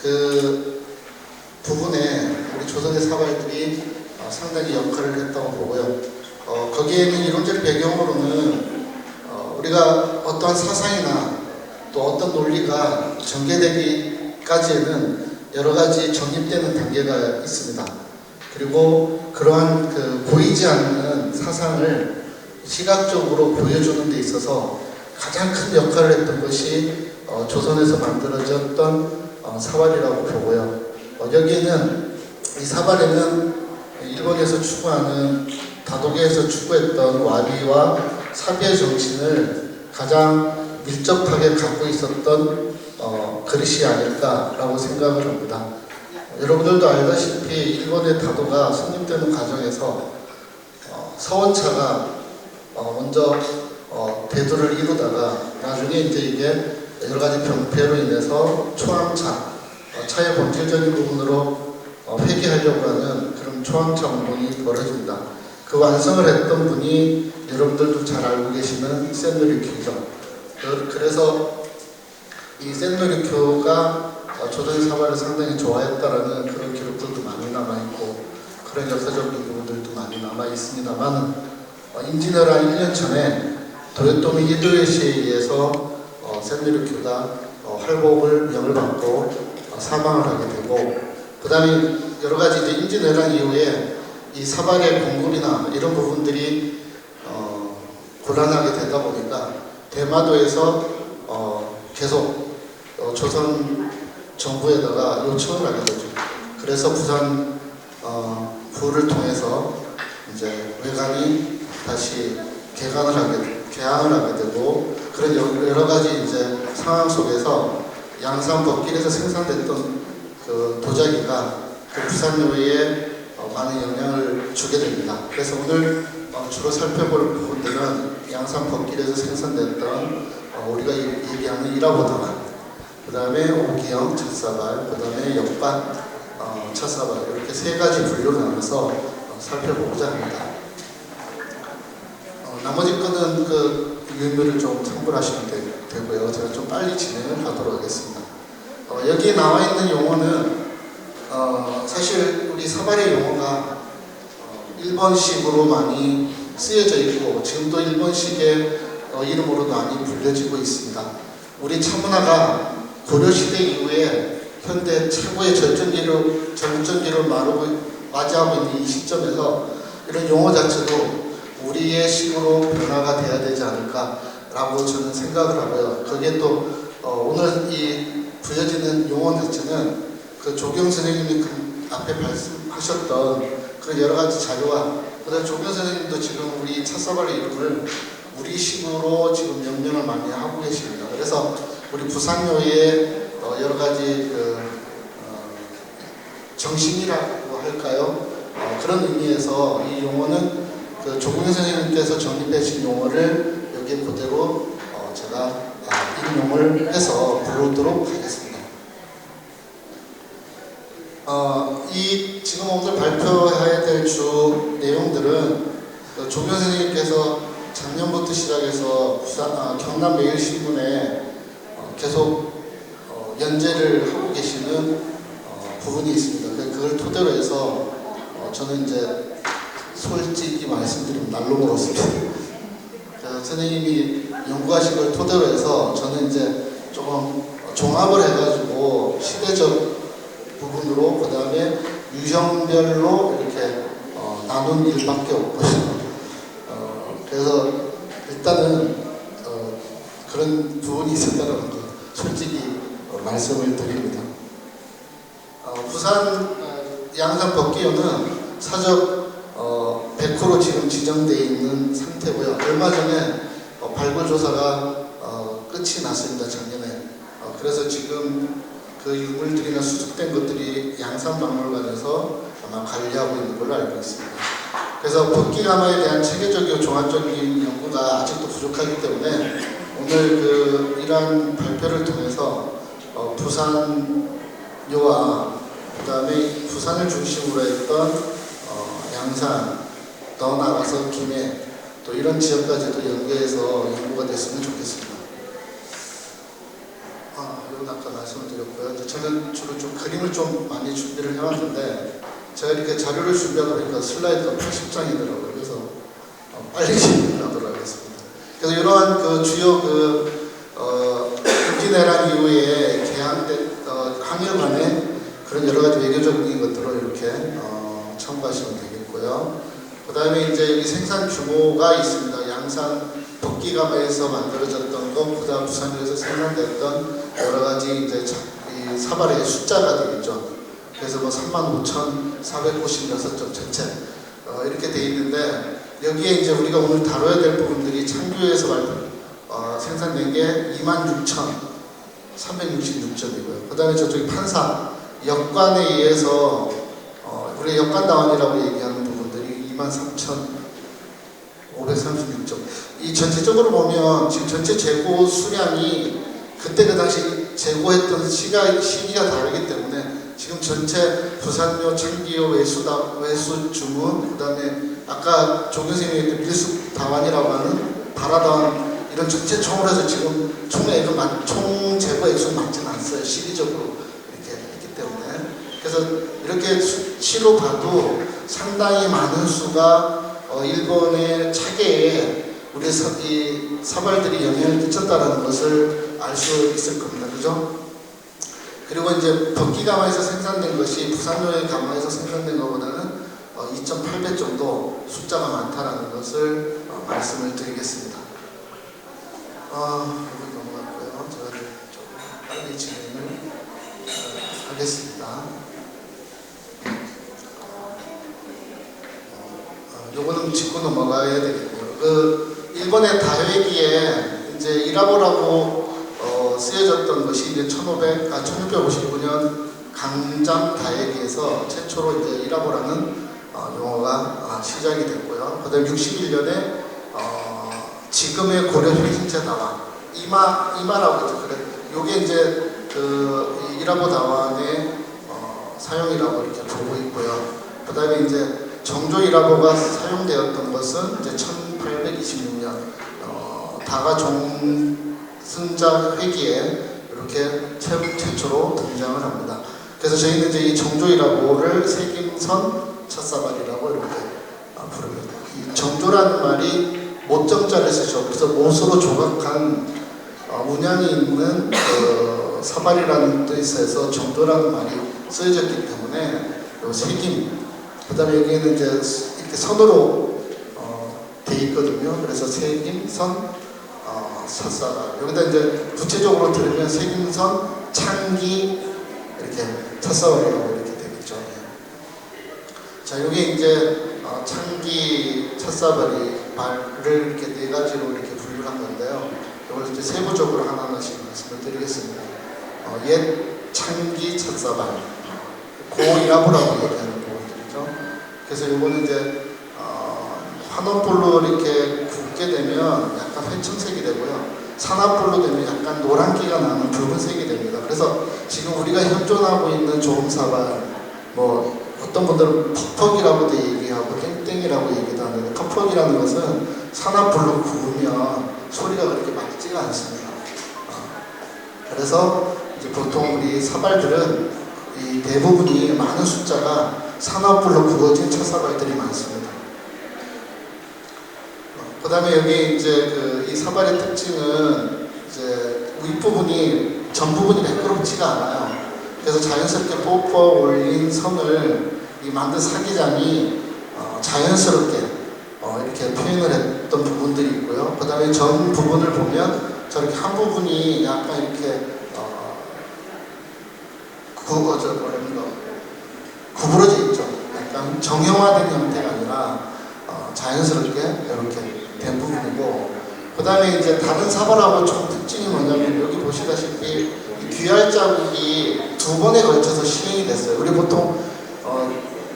그 부분에 우리 조선의 사발들이 상당히 역할을 했다고 보고요. 거기에는 이론적 배경으로는 우리가 어떠한 사상이나 또 어떤 논리가 전개되기까지에는 여러 가지 정립되는 단계가 있습니다. 그리고 그러한 보이지 않는 사상을 시각적으로 보여주는 데 있어서 가장 큰 역할을 했던 것이 조선에서 만들어졌던 사발이라고 보고요. 여기에는 이 사발에는 일본에서 추구하는 다도계에서 추구했던 와비와 사비의 정신을 가장 밀접하게 갖고 있었던 그릇이 아닐까라고 생각을 합니다. 여러분들도 알다시피 일본의 다도가 성립되는 과정에서 서원차가 먼저 대도를 이루다가 나중에 이제 이게 여러 가지 병폐로 인해서 초암차, 차의 본질적인 부분으로 회귀하려고 하는 그런 초암차 운동이 벌어집니다. 그 완성을 했던 분이 여러분들도 잘 알고 계시는 센노리큐죠. 그래서 이 센노리큐가 조선의 사발을 상당히 좋아했다라는 그런 기록들도 많이 남아있고 그런 역사적인 부분들도 많이 남아있습니다만 임진왜란 1년 전에 도요토미 히데요시에 의해서 센노리큐가 활복을 명을 받고 사망을 하게 되고 그 다음에 여러 가지 이제 임진왜란 이후에 이 사발의 공급이나 이런 부분들이 곤란하게 되다 보니까 대마도에서 계속 조선 정부에다가 요청을 하게 되죠. 그래서 부산 부를 통해서 이제 외관이 다시 개항을 하게 되고 그런 여러 가지 이제 상황 속에서 양산 법길에서 생산됐던 그 도자기가 그 부산요에 많은 영향을 주게 됩니다. 그래서 오늘 주로 살펴볼 부분들은 양산 법길에서 생산됐던 우리가 얘기하는 일화보다만 그 다음에 오기형 찻사발, 그 다음에 역반 찻사발 이렇게 세 가지 분류를 나눠서 살펴보고자 합니다. 나머지 거는 그 유의미를 좀 참고하시면 되고요. 제가 좀 빨리 진행을 하도록 하겠습니다. 여기 나와 있는 용어는 사실 우리 사발의 용어가 일본식으로 많이 쓰여져 있고 지금도 일본식의 이름으로 많이 불려지고 있습니다. 우리 차문화가 고려시대 이후에 현대 최고의 절정기를 맞이하고 있는 이 시점에서 이런 용어 자체도 우리의 식으로 변화가 돼야 되지 않을까라고 저는 생각을 하고요. 거기에 또 오늘 이 부여지는 용어 자체는 그 조경 선생님이 그 앞에 말씀하셨던 그런 여러 가지 자료와 그다음 조경 선생님도 지금 우리 찻사발의 이름을 우리식으로 지금 명명을 많이 하고 계십니다. 그래서 우리 부산요의 여러 가지 정신이라고 할까요? 그런 의미에서 이 용어는 그 조경 선생님께서 정립해 주신 용어를 여기에 그대로 제가 인용을 해서 부르도록 하겠습니다. 이 지금 오늘 발표해야 될 주 내용들은 조경 선생님께서 작년부터 시작해서 경남 매일신문에 계속 연재를 하고 계시는 부분이 있습니다. 그걸 토대로 해서 저는 이제 솔직히 말씀드리면 날로 먹었습니다. 선생님이 연구하신 걸 토대로 해서 저는 이제 조금 종합을 해가지고 시대적 부분으로 그 다음에 유형별로 이렇게 나눈 일밖에 없거든요. 그래서 일단은 그런 부분이 있었다는 거 솔직히 말씀을 드립니다. 부산 양산 법기호는 사적 100호로 지금 지정되어 있는 상태고요. 얼마 전에 발굴 조사가 끝이 났습니다. 작년에. 그래서 지금 그 유물들이나 수집된 것들이 양산박물관에서 아마 관리하고 있는 걸로 알고 있습니다. 그래서 법기가마에 대한 체계적이고 종합적인 연구가 아직도 부족하기 때문에 오늘 이러한 발표를 통해서 부산요와 그 다음에 부산을 중심으로 했던 양산, 더 나아가서 김해 또 이런 지역까지도 연계해서 연구가 됐으면 좋겠습니다. 이건 아까 말씀을 드렸고요. 저는 주로 좀 그림을 좀 많이 준비를 해왔는데 제가 이렇게 자료를 준비하다 보니까 슬라이드가 80장이더라고요. 그래서 빨리 진행하도록 하겠습니다. 그래서 이러한 주요 임진왜란 이후에 항일 간의 그런 여러 가지 외교적인 것들을 이렇게 첨부하시면 되겠고요. 그 다음에 이제 여기 생산 규모가 있습니다. 양산 법기가마에서 만들어졌던 것, 그 다음 부산에서 생산됐던 여러 가지 이제 이 사발의 숫자가 되겠죠. 그래서 35,456점 전체 이렇게 돼 있는데 여기에 이제 우리가 오늘 다뤄야 될 부분들이 창규에서 생산된 게 26,366점이고요. 그 다음에 저쪽이 판사 역관에 의해서 우리 역관다원이라고 얘기하는 부분들이 23,536점. 이 전체적으로 보면 지금 전체 재고 수량이 그때 그 당시 재고했던 시기가 다르기 때문에 지금 전체 부산요, 창기요, 외수 주문, 그 다음에 아까 조 교수님이 했던 밀수 다원이라고 하는 다라다원 이런 전체 총으로 해서 지금 총 재고 액수는 맞지는 않았어요. 시기적으로 이렇게 했기 때문에. 그래서 이렇게 수치로 봐도 상당히 많은 수가 일본의 차계에 우리 이 사발들이 영향을 끼쳤다는 것을 알 수 있을 겁니다. 그죠? 그리고 이제 법기가마에서 생산된 것이 부산요의 가마에서 생산된 것보다는 2,800 정도 숫자가 많다는 것을 말씀을 드리겠습니다. 이거 넘어갔고요. 제가 좀 빨리 진행을 하겠습니다. 요거는 짚고 넘어가야 되겠고요. 일본의 다회기에 이제 이라보라고 쓰여졌던 것이 이제 1659년 강잠 다회기에서 최초로 이제 이라보라는 용어가 시작이 됐고요. 그다음 61년에 지금의 고려 휘진체 다원 이마라고 했죠. 그래 요게 이제 이라보 다원의 사용이라고 이렇게 보고 있고요. 그다음에 이제 정조 이라보가 사용되었던 것은 이제 1826년 다가종승자 회기에 이렇게 최초로 등장을 합니다. 그래서 저희는 이제 이 정조 이라보를 색임선 첫사발이라고 이렇게 부릅니다. 이 정조라는 말이 못정자를 쓰죠. 그래서 못으로 조각한 문양이 있는 사발이라는 뜻에서 정조라는 말이 쓰여졌기 때문에 요 색임, 그 다음에 여기에는 이제 이렇게 선으로 돼 있거든요. 그래서 색임선 첫사발. 여기다 이제 구체적으로 들으면 색임선 창기 이렇게 첫사발이라고 이렇게 되겠죠. 자, 여기 이제 창기 첫사발이 발을 이렇게 네 가지로 이렇게 분류한 건데요. 이걸 이제 세부적으로 하나하나씩 말씀을 드리겠습니다. 옛 창기 첫사발, 고이라보라고 얘기하는 부분들이죠. 그래서 이거는 이제 환원불로 이렇게 굵게 되면 약간 회청색이 되고요. 산화불로 되면 약간 노란기가 나는 붉은색이 됩니다. 그래서 지금 우리가 현존하고 있는 조음사발, 어떤 분들은 퍽퍽이라고도 얘기하고 땡땡이라고 얘기도 하는데, 퍽퍽이라는 것은 산화불로 구우면 소리가 그렇게 맑지가 않습니다. 그래서 이제 보통 우리 사발들은 이 대부분이 많은 숫자가 산화불로 구워진 첫사발들이 많습니다. 그다음에 여기 이제 이 사발의 특징은 이제 윗부분이 전 부분이 매끄럽지가 않아요. 그래서 자연스럽게 뽑아 올린 선을 이 만든 사기장이 자연스럽게 이렇게 표현을 했던 부분들이 있고요. 그다음에 전 부분을 보면 저렇게 한 부분이 약간 이렇게 구부러져 있죠. 약간 정형화된 형태가 아니라 자연스럽게 이렇게 된 부분이고, 그 다음에 이제 다른 사발하고 좀 특징이 뭐냐면 여기 보시다시피 귀할 자국이 두 번에 걸쳐서 시행이 됐어요. 우리 보통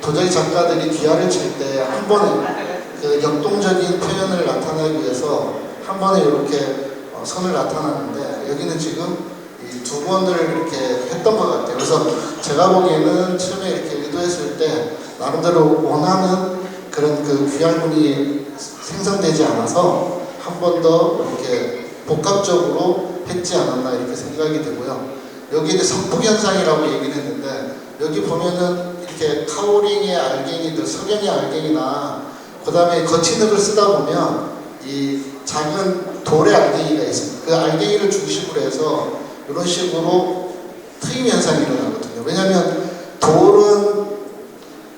도자기 작가들이 귀할을 칠 때 한 번에 그 역동적인 표현을 나타내기 위해서 한 번에 이렇게 선을 나타나는데, 여기는 지금 이 두 번을 이렇게 했던 것 같아요. 그래서 제가 보기에는 처음에 이렇게 의도했을 때 나름대로 원하는 그런 그 귀할문이 생성되지 않아서 한 번 더 이렇게 복합적으로 했지 않았나 이렇게 생각이 되고요. 여기 이제 석북현상이라고 얘기를 했는데, 여기 보면은 이렇게 카오링의 알갱이들, 석영의 알갱이나 그 다음에 거친 흙을 쓰다 보면 이 작은 돌의 알갱이가 있습니다. 그 알갱이를 중심으로 해서 이런 식으로 트임 현상이 일어나거든요. 왜냐하면 돌은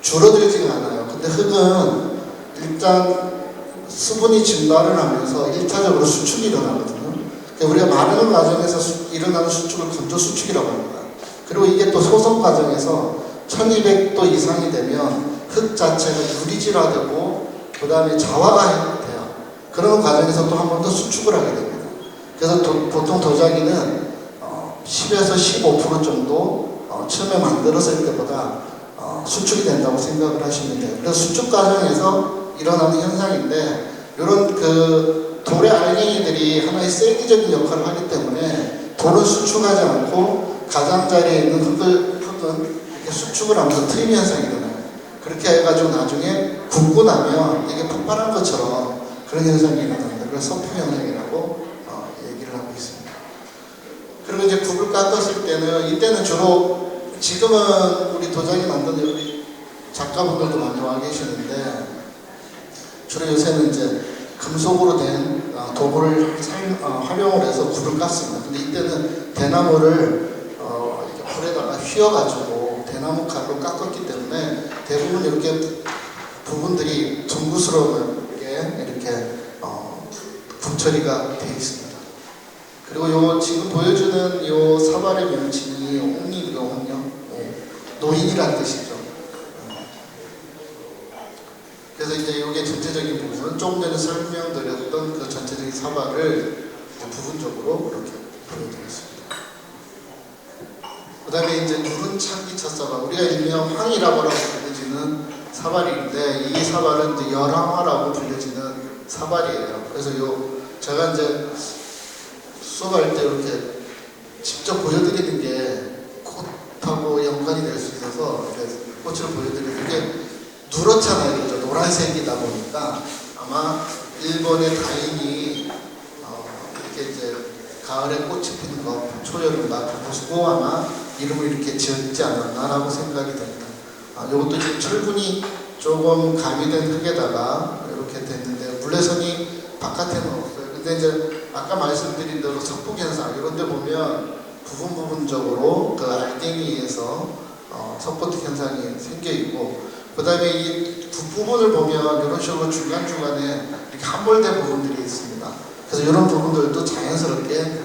줄어들지가 않아요. 근데 흙은 일단 수분이 증발을 하면서 1차적으로 수축이 일어나거든요. 그러니까 우리가 마르는 과정에서 일어나는 수축을 건조 수축이라고 합니다. 그리고 이게 또 소성 과정에서 1200도 이상이 되면 흙 자체가 유리질화되고 그 다음에 자화가 돼요. 그런 과정에서 또 한 번 더 수축을 하게 됩니다. 그래서 보통 도자기는 10에서 15% 정도 처음에 만들었을 때보다 수축이 된다고 생각을 하시면 돼요. 그래서 수축 과정에서 일어나는 현상인데, 이런 그 돌의 알갱이들이 하나의 세기적인 역할을 하기 때문에 돌은 수축하지 않고 가장자리에 있는 흙은 이렇게 수축을 하면서 트임 현상이 일어나요. 그렇게 해가지고 나중에 굽고 나면 이게 폭발한 것처럼 그런 현상이 일어납니다. 그래서 석풍 현상이라고 얘기를 하고 있습니다. 그리고 이제 굽을 깎았을 때는, 이때는 주로, 지금은 우리 도자기 만드는 우리 작가분들도 많이 와 계시는데, 주로 요새는 이제 금속으로 된 도구를 활용을 해서 굽을 깠습니다. 근데 이때는 대나무를 이렇게 불에다가 휘어가지고 대나무 칼로 깎았기 때문에 대부분 이렇게 부분들이 둥그스럽게 이렇게 분처리가 되어 있습니다. 그리고 요 지금 보여주는 요 사발의 명칭이 홍리고요, 홍령. 노인이라는 뜻이죠. 그래서 이제 이게 전체적인 부분은 조금 전에 설명드렸던 그 전체적인 사발을 부분적으로 이렇게 보여드렸습니다. 그 다음에 이제 누른 창기 찻사발, 우리가 일명 황이라고 불려지는 사발인데, 이 사발은 이제 열황화라고 불려지는 사발이에요. 그래서 제가 이제 수업할 때 이렇게 직접 보여드리는 게 꽃하고 연관이 될 수 있어서 이렇게 꽃을 보여드리는 게 누렇잖아요. 그렇죠? 노란색이다 보니까 아마 일본의 다인이 이렇게 이제 가을에 꽃이 피는 거, 초여름과 보시고 아마 이름을 이렇게 지었지 않았나라고 생각이 됩니다. 이것도 지금 철분이 조금 가미된 흙에다가 이렇게 됐는데, 물레선이 바깥에는 없어요. 근데 이제 아까 말씀드린 대로 석북현상 이런 데 보면 부분적으로 그 알갱이에서 석폭 현상이 생겨 있고, 그 다음에 이 뒷부분을 보면 이런 식으로 중간중간에 이렇게 함몰된 부분들이 있습니다. 그래서 이런 부분들도 자연스럽게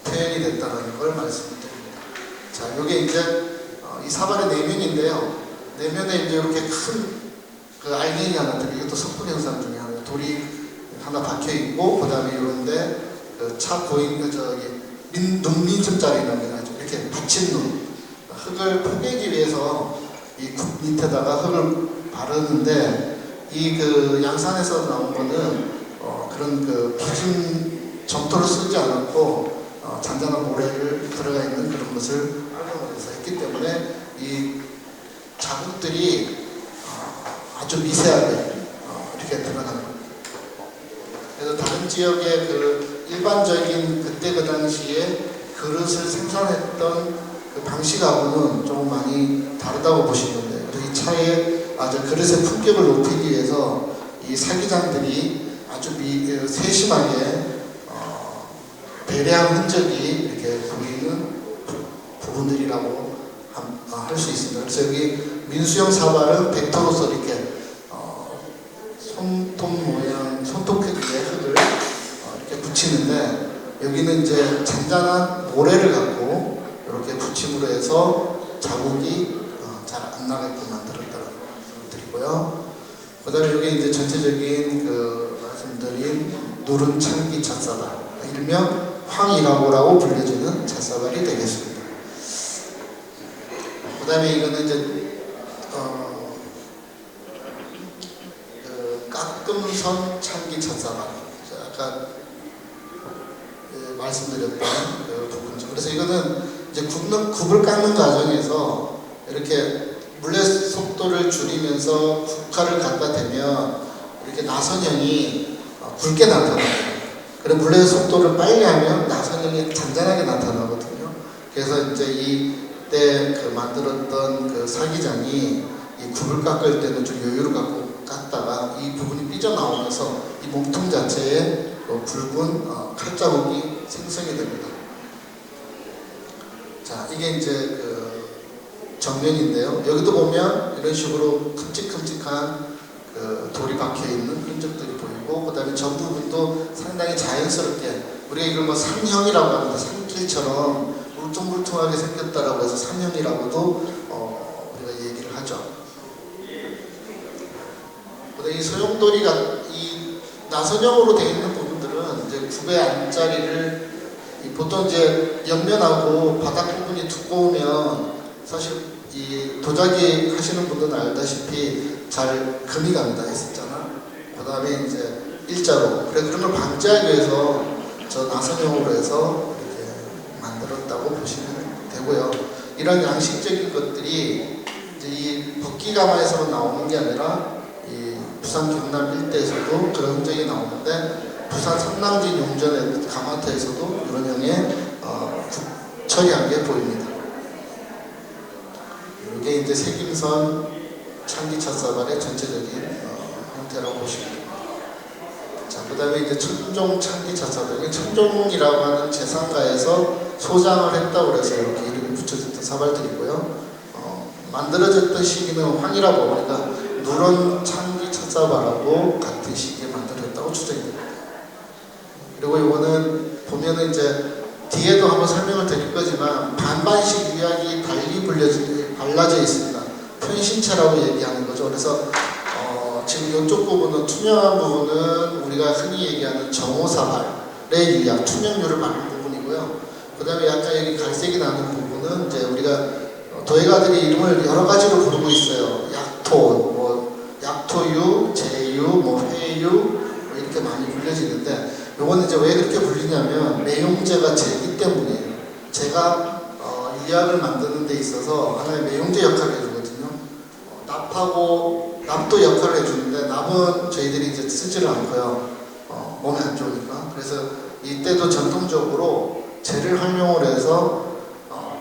표현이 됐다는 걸 말씀드립니다. 자, 이게 이제 이 사발의 내면인데요. 내면에 이제 이렇게 큰 그 알갱이 하나 들이, 이것도 석폭 현상 중에 하나, 돌이 하나 박혀 있고, 그 다음에 이런데 그 차 고인 눈민첩자리라고 하죠. 이렇게 붙인 눈, 흙을 포개기 위해서 이 굽 밑에다가 흙을 바르는데, 이 그 양산에서 나온 거는 그런 그 비준 점토를 쓰지 않았고 잔잔한 모래를 들어가 있는 그런 것을 활용을 해서 했기 때문에 이 자국들이 아주 미세하게 이렇게 드러나는 겁니다. 그래서 다른 지역의 그 일반적인 그때 그 당시에 그릇을 생산했던 그 방식하고는 조금 많이 다르다고 보시면 돼요. 그래서 이 차에 그릇의 품격을 높이기 위해서 이 사기장들이 아주 세심하게 배려한 흔적이 이렇게 보이는 부분들이라고 할 수 있습니다. 그래서 여기 민수형 사발은 벡터로서 이렇게 손톱 모양, 손톱 크기의 흙을 이렇게 붙이는데, 여기는 이제 잔잔한 모래를 갖고 이렇게 붙임으로 해서 자국이 잘 안 나게끔 만들었다는 드리고요. 그 다음에 여기 이제 전체적인 말씀드린 누른 창기 찻사발, 일명 황이라고라고 불려지는 찻사발이 되겠습니다. 그 다음에 이거는 이제 깎음선 창기 찻사발, 아까 말씀드렸던 그 부분이죠. 그래서 이거는 이제 굽을 깎는 과정에서 이렇게 물의 속도를 줄이면서 국화를 갖다 대면 이렇게 나선형이 굵게 나타나요. 그리고 물의 속도를 빨리 하면 나선형이 잔잔하게 나타나거든요. 그래서 이제 이때 만들었던 그 사기장이 이 굽을 깎을 때는 좀 여유를 갖고 깎다가 이 부분이 삐져나오면서 이 몸통 자체에 붉은 칼자국이 생성이 됩니다. 자, 이게 이제 정면인데요. 여기도 보면 이런 식으로 큼직큼직한 돌이 박혀 있는 흔적들이 보이고, 그 다음에 전 부분도 상당히 자연스럽게, 우리가 이걸 뭐 삼형이라고 합니다. 산길처럼 울퉁불퉁하게 생겼다라고 해서 삼형이라고도 우리가 얘기를 하죠. 이 소용돌이가 이 나선형으로 되어 있는 부분들은 이제 굽의 안자리를 보통 이제 옆면하고 바닥 부분이 두꺼우면 사실 이 도자기 하시는 분들은 알다시피 잘 금이 갑니다. 했었잖아. 그 다음에 이제 일자로. 그래서 그런 걸 방지하기 위해서 저 나선형으로 해서 이렇게 만들었다고 보시면 되고요. 이런 양식적인 것들이 이제 이 법기가마에서만 나오는 게 아니라 이 부산 경남 일대에서도 그런 흔적이 나오는데, 부산 삼남진 용전의 가마터에서도 이런 형의 처리한 게 보입니다. 이게 이제 색임선 창기 찻사발의 전체적인 형태라고 보시면 됩니다. 자, 그 다음에 이제 천종 창기 찻사발. 천종이라고 하는 재상가에서 소장을 했다고 해서 이렇게 이름이 붙여졌던 사발들이고요. 만들어졌던 시기는 황이라고, 그러니까 누런 창기 찻사발하고 같은 시기에 만들어졌다고 추정이 됩니다. 그리고 이거는 보면은 이제 뒤에도 한번 설명을 드릴 거지만 반반씩 유약이 달리 발라져 있습니다. 편신체라고 얘기하는 거죠. 그래서 지금 이쪽 부분은 투명한 부분은 우리가 흔히 얘기하는 정오사발의 유약, 투명유를 바른 부분이고요. 그 다음에 약간 여기 갈색이 나는 부분은 이제 우리가 도예가들이 이름을 여러 가지로 부르고 있어요. 약토, 약토유, 제유, 회유 이렇게 많이 불려지는데, 요거는 이제 왜 그렇게 불리냐면 매용제가 제기 때문이에요. 제가 유약을 만드는 데 있어서 하나의 매용제 역할을 해주거든요. 납도 역할을 해주는데, 납은 저희들이 이제 쓰지를 않고요. 몸에 안 좋으니까. 그래서 이때도 전통적으로 재를 활용을 해서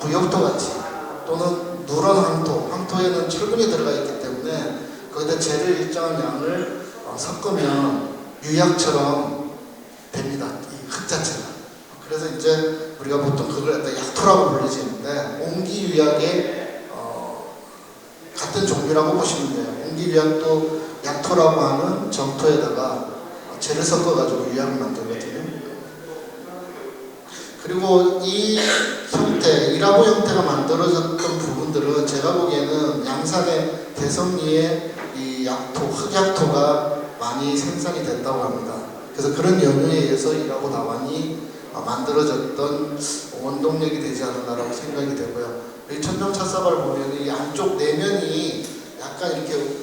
부역토 같이 또는 누런 황토에는 철분이 들어가 있기 때문에 거기다 재를 일정한 양을 섞으면 유약처럼 됩니다. 이 흙 자체가. 그래서 이제 우리가 보통 그걸 갖다 약토라고 불리지는데, 옹기유약의 같은 종류라고 보시면 돼요. 옹기유약도 약토라고 하는 정토에다가 재를 섞어가지고 유약을 만들거든요. 그리고 이 형태, 이라보 형태가 만들어졌던 부분들은 제가 보기에는 양산의 대성리에 이 약토, 흑약토가 많이 생산이 됐다고 합니다. 그래서 그런 연유에 의해서 이라보 나반이 만들어졌던 원동력이 되지 않았나라고 생각이 되고요. 이 천정 찻사발 보면 이 안쪽 내면이 약간 이렇게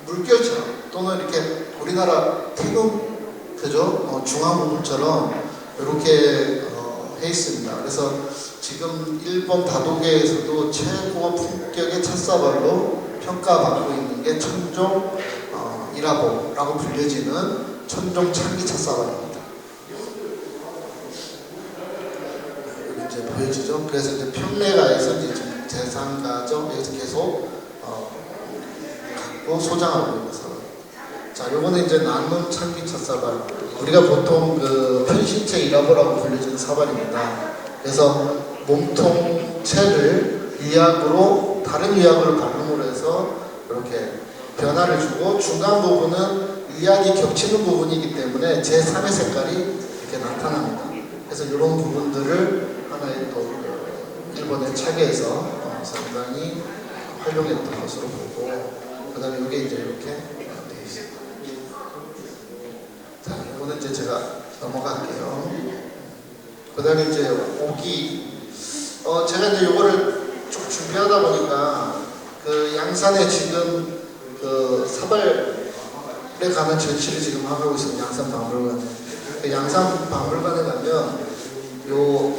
물결처럼 또는 이렇게 우리나라 태국 그죠? 중앙 부분처럼 이렇게 해 있습니다. 그래서 지금 일본 다도계에서도 최고 품격의 찻사발로 평가받고 있는 게 천종 이라보라고 불려지는 천종 창기 찻사발입니다. 여기 이제 보여지죠? 그래서 이제 평내가에서 이제 재상가죠? 여기서 계속 갖고 소장하고 있는 사람. 자, 요거는 이제 남문 창기 첫사발. 우리가 보통 그 편신체 일화보라고 불려지는 사발입니다. 그래서 몸통체를 위약으로 다른 위약을 발음으로 해서 이렇게 변화를 주고 중간 부분은 위약이 겹치는 부분이기 때문에 제3의 색깔이 이렇게 나타납니다. 그래서 이런 부분들을 하나의 또 일본의 차계에서 상당히 활용했던 것으로 보고, 그 다음에 이게 이제 이렇게 되어 있습니다. 자, 이거는 이제 제가 넘어갈게요. 그 다음에 이제 오기, 제가 이제 이거를 쭉 준비하다 보니까 그 양산에 지금 그 사발에 가는 전시를 지금 하고 있습니다. 양산 박물관. 그 양산 박물관에 가면 요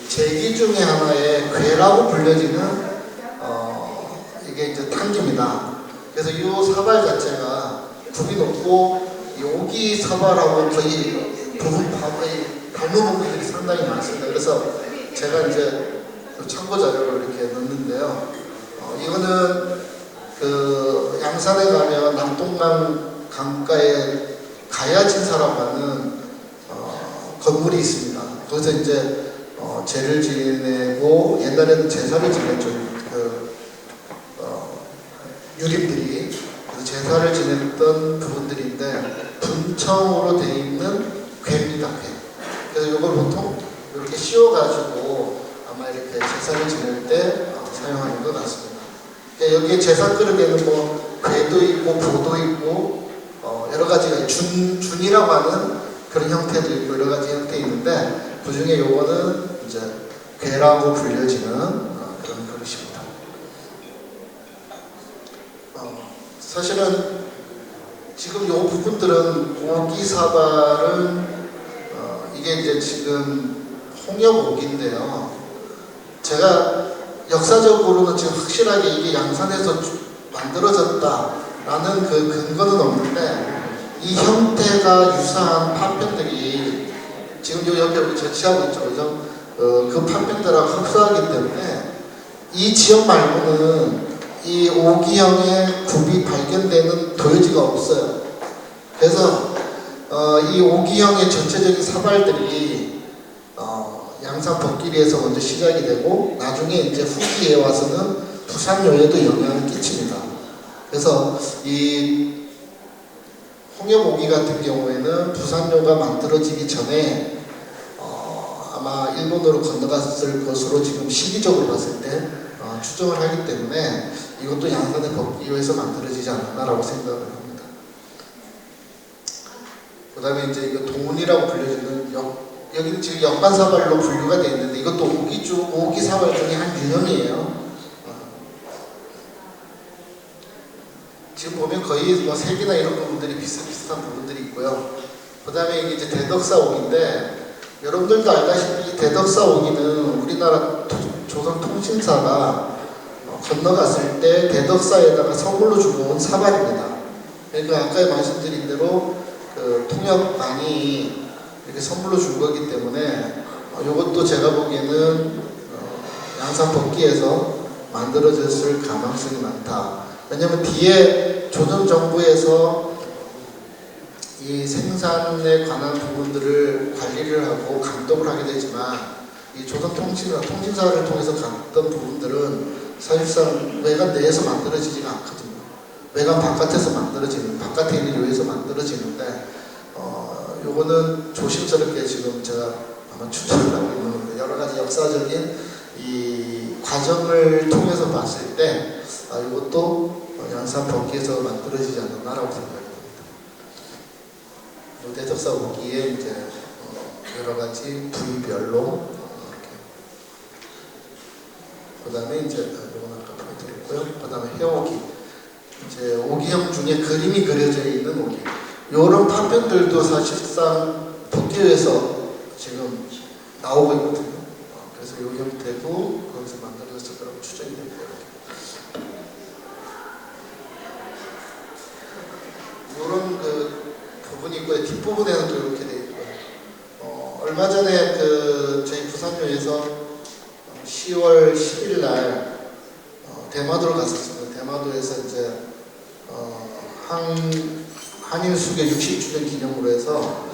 제기 중에 하나의 괴라고 불려지는 이게 이제 탕기입니다. 그래서 이 사발 자체가 굽이 높고 이 오기 사발하고 거의 부분 닮은 부분들이 상당히 많습니다. 그래서 제가 이제 참고 자료를 이렇게 넣는데요. 이거는 그 양산에 가면 남동강 강가에 가야진사라고 하는 건물이 있습니다. 거기서 이제 제를 지내고 옛날에는 제사를 지냈죠. 그 유림들이 그래서 제사를 지냈던 부분들인데 분청으로 되어 있는 괴입니다. 괴. 그래서 이걸 보통 이렇게 씌워가지고 아마 이렇게 제사를 지낼 때 사용하는 것 같습니다. 그러니까 여기에 제사 그릇에는 뭐 괴도 있고 보도 있고 여러 가지가 준이라고 하는 그런 형태도 있고 여러 가지 형태 있는데 그 중에 요거는 이제 괴라고 불려지는 그런 그릇입니다. 사실은 지금 요 부분들은 오기사발은 이게 이제 지금 홍역오기인데요. 제가 역사적으로는 지금 확실하게 이게 양산에서 만들어졌다라는 그 근거는 없는데 이 형태가 유사한 파편들이 지금 요 옆에 우리 제치하고 있죠, 그죠? 그 파편들하고 흡사하기 때문에 이 지역 말고는 이 오기형의 굽이 발견되는 도요지가 없어요. 그래서 이 오기형의 전체적인 사발들이 양산 법길이에서 먼저 시작이 되고 나중에 이제 후기에 와서는 부산요에도 영향을 끼칩니다. 그래서 이 홍역오기 같은 경우에는 부산요가 만들어지기 전에 아마 일본으로 건너갔을 것으로 지금 시기적으로 봤을 때 추정을 하기 때문에 이것도 양산의 법기로에서 만들어지지 않았나라고 생각을 합니다. 그 다음에 이제 이거 동운이라고 불려지는 여기는 지금 역반사발로 분류가 되어 있는데 이것도 오기사발 중에 한 유형이에요. 지금 보면 거의 뭐 색이나 이런 부분들이 비슷비슷한 부분들이 있고요. 그 다음에 이게 이제 대덕사옥인데 여러분들도 알다시피 대덕사옥이는 우리나라 조선통신사가 건너갔을 때 대덕사에다가 선물로 주고 온 사발입니다. 그러니까 아까 말씀드린 대로 그 통역반이 이렇게 선물로 준 거기 때문에 이것도 제가 보기에는 양산 법기에서 만들어졌을 가능성이 많다. 왜냐하면 뒤에 조선 정부에서 이 생산에 관한 부분들을 관리를 하고 감독을 하게 되지만 이 조선 통신사를 통해서 갔던 부분들은 사실상 외관 내에서 만들어지지가 않거든요. 외관 바깥에서 만들어지는, 바깥에 있는 요에서 만들어지는데 요거는 조심스럽게 지금 제가 아마 추천을 하고 있는 여러 가지 역사적인 이 과정을 통해서 봤을 때 이것도 양산 법기에서 만들어지지 않았나라고 생각합니다. 대덕사 오기에 이제 여러 가지 부위별로 그 다음에 이제 이건 아까 보여드렸고요. 그 다음에 해오기, 이제 오기형 중에 그림이 그려져 있는 오기. 이런 파편들도 사실상 법기에서 지금 나오고 있거든요. 그래서 이 형태도 거기서 만들어졌을 거라고 추정이 됩니다. 이런 그 부분이 있고요. 뒷부분에는 또 이렇게 되어 있고요. 얼마 전에 그 저희 부산요에서 10월 10일 날 대마도를 갔었습니다. 대마도에서 이제 한일 수교 60주년 기념으로 해서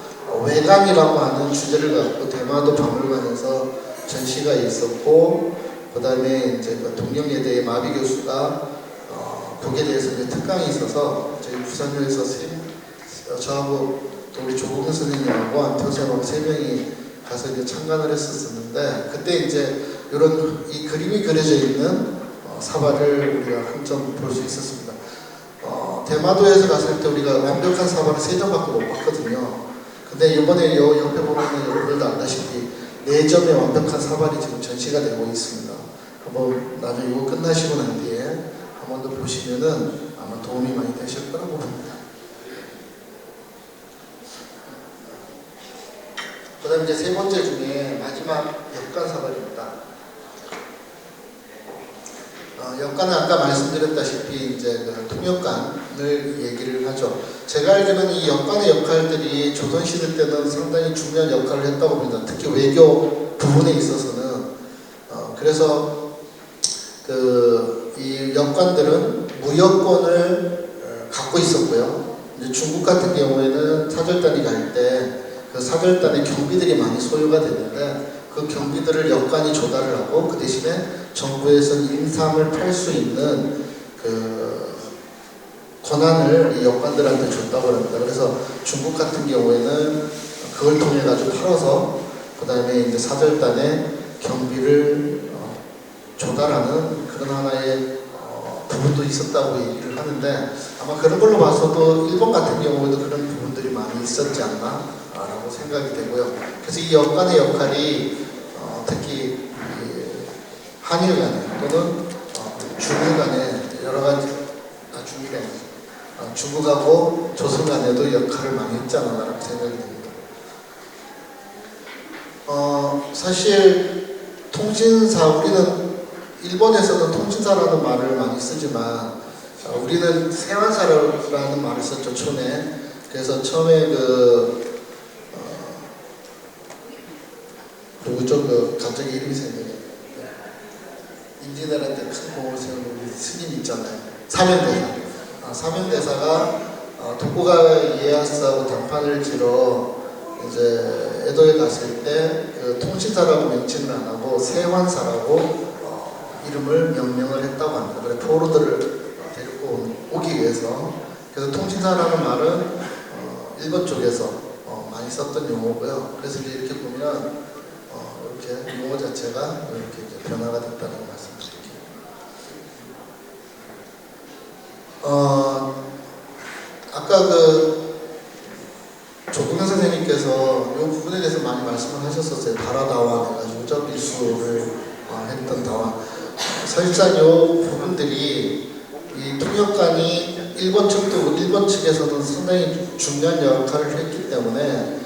외감이라고 하는 주제를 갖고 대마도 박물관에서 전시가 있었고, 그 다음에 이제 그 동명예대의 마비 교수가 거기에 대해서 이제 특강이 있어서 저희 부산교에서 저하고 또 우리 조국현 선생님하고 안태호 세 명이 가서 이제 참관을 했었는데, 그때 이제 이런 이 그림이 그려져 있는 사발을 우리가 한 점 볼 수 있었습니다. 대마도에서 갔을 때 우리가 완벽한 사발을 3점밖에 못 봤거든요. 근데 이번에 옆에 보면 여러분들도 알다시피 4점의 완벽한 사발이 지금 전시가 되고 있습니다. 한번 나중에 이거 끝나시고 난 뒤에 한 번 더 보시면은 아마 도움이 많이 되실 거라고 봅니다. 그 다음에 이제 세 번째 중에 마지막 역관 사발입니다. 역관은 아까 말씀드렸다시피 이제 그 통역관을 얘기를 하죠. 제가 알기로는 이 역관의 역할들이 조선시대 때는 상당히 중요한 역할을 했다고 봅니다. 특히 외교 부분에 있어서는. 그래서 이 역관들은 무역권을 갖고 있었고요. 이제 중국 같은 경우에는 사절단이 갈 때 그 사절단의 경비들이 많이 소요가 되는데, 그 경비들을 역관이 조달을 하고 그 대신에 정부에서 인삼을 팔 수 있는 그 권한을 이 역관들한테 줬다고 합니다. 그래서 중국 같은 경우에는 그걸 통해 가지고 팔아서 그 다음에 이제 사절단의 경비를 조달하는 그런 하나의 부분도 있었다고 얘기를 하는데, 아마 그런 걸로 봐서도 일본 같은 경우에도 그런 부분들이 많이 있었지 않나 라고 생각이 되고요. 그래서 이 역관의 역할이 특히 한일 간에 또는 중일 간에 여러 가지 중일에 중국하고 조선 간에도 역할을 많이 했지 않았나라고 생각이 됩니다. 사실 통신사, 우리는 일본에서는 통신사라는 말을 많이 쓰지만 우리는 세완사라는 말을 썼죠, 처음에. 그래서 처음에 누구죠? 갑자기 이름이 생각나요. 임진왜란때 큰 공을 세운 우리 스님 있잖아요. 사면대사. 사면대사가 독고가 이에야스하고談판을 지러 이제 에도에 갔을 때 그 통신사라고 명칭을 안 하고 세완사라고 이름을 명명을 했다고 합니다. 그래 포로들을 데리고 오기 위해서. 그래서 통신사라는 말은 일본 쪽에서 많이 썼던 용어고요. 그래서 이렇게 보면 이렇게 용어 자체가 이렇게 이제 변화가 됐다는 말씀드릴게요. 아까 조국현 선생님께서 이 부분에 대해서 많이 말씀을 하셨었어요. 다라다완 해가지고 우적일수를 했던 다완. 사실상 이 부분들이 이 통역관이 일본 측에서는 상당히 중요한 역할을 했기 때문에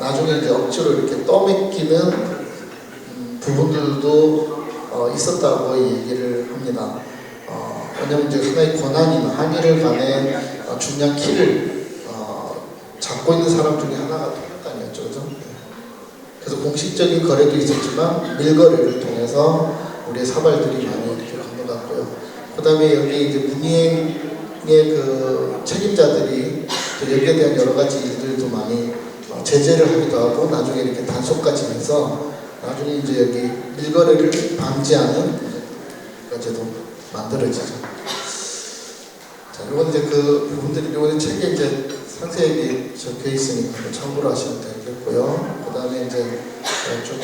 나중에 이제 억지로 이렇게 떠맡기는 부분들도 있었다고 얘기를 합니다. 왜냐면 이제 하나의 권한인 한일을 간의 중요한 키를 잡고 있는 사람 중에 하나가 통역관이었죠, 그죠? 그래서 공식적인 거래도 있었지만 밀거래를 통해서 우리의 사발들이 많이 이렇게 건너갔고요. 그 다음에 여기 이제 문희행의 그 책임자들이 또 여기에 대한 여러 가지 일들도 많이 제재를 하기도 하고 나중에 이렇게 단속까지 해서 나중에 이제 여기 밀거래를 방지하는 제도 만들어지죠. 자, 이건 이제 그 부분들이 요번에 책에 이제 상세하게 적혀 있으니까 참고를 하시면 되겠고요. 그 다음에 이제 좀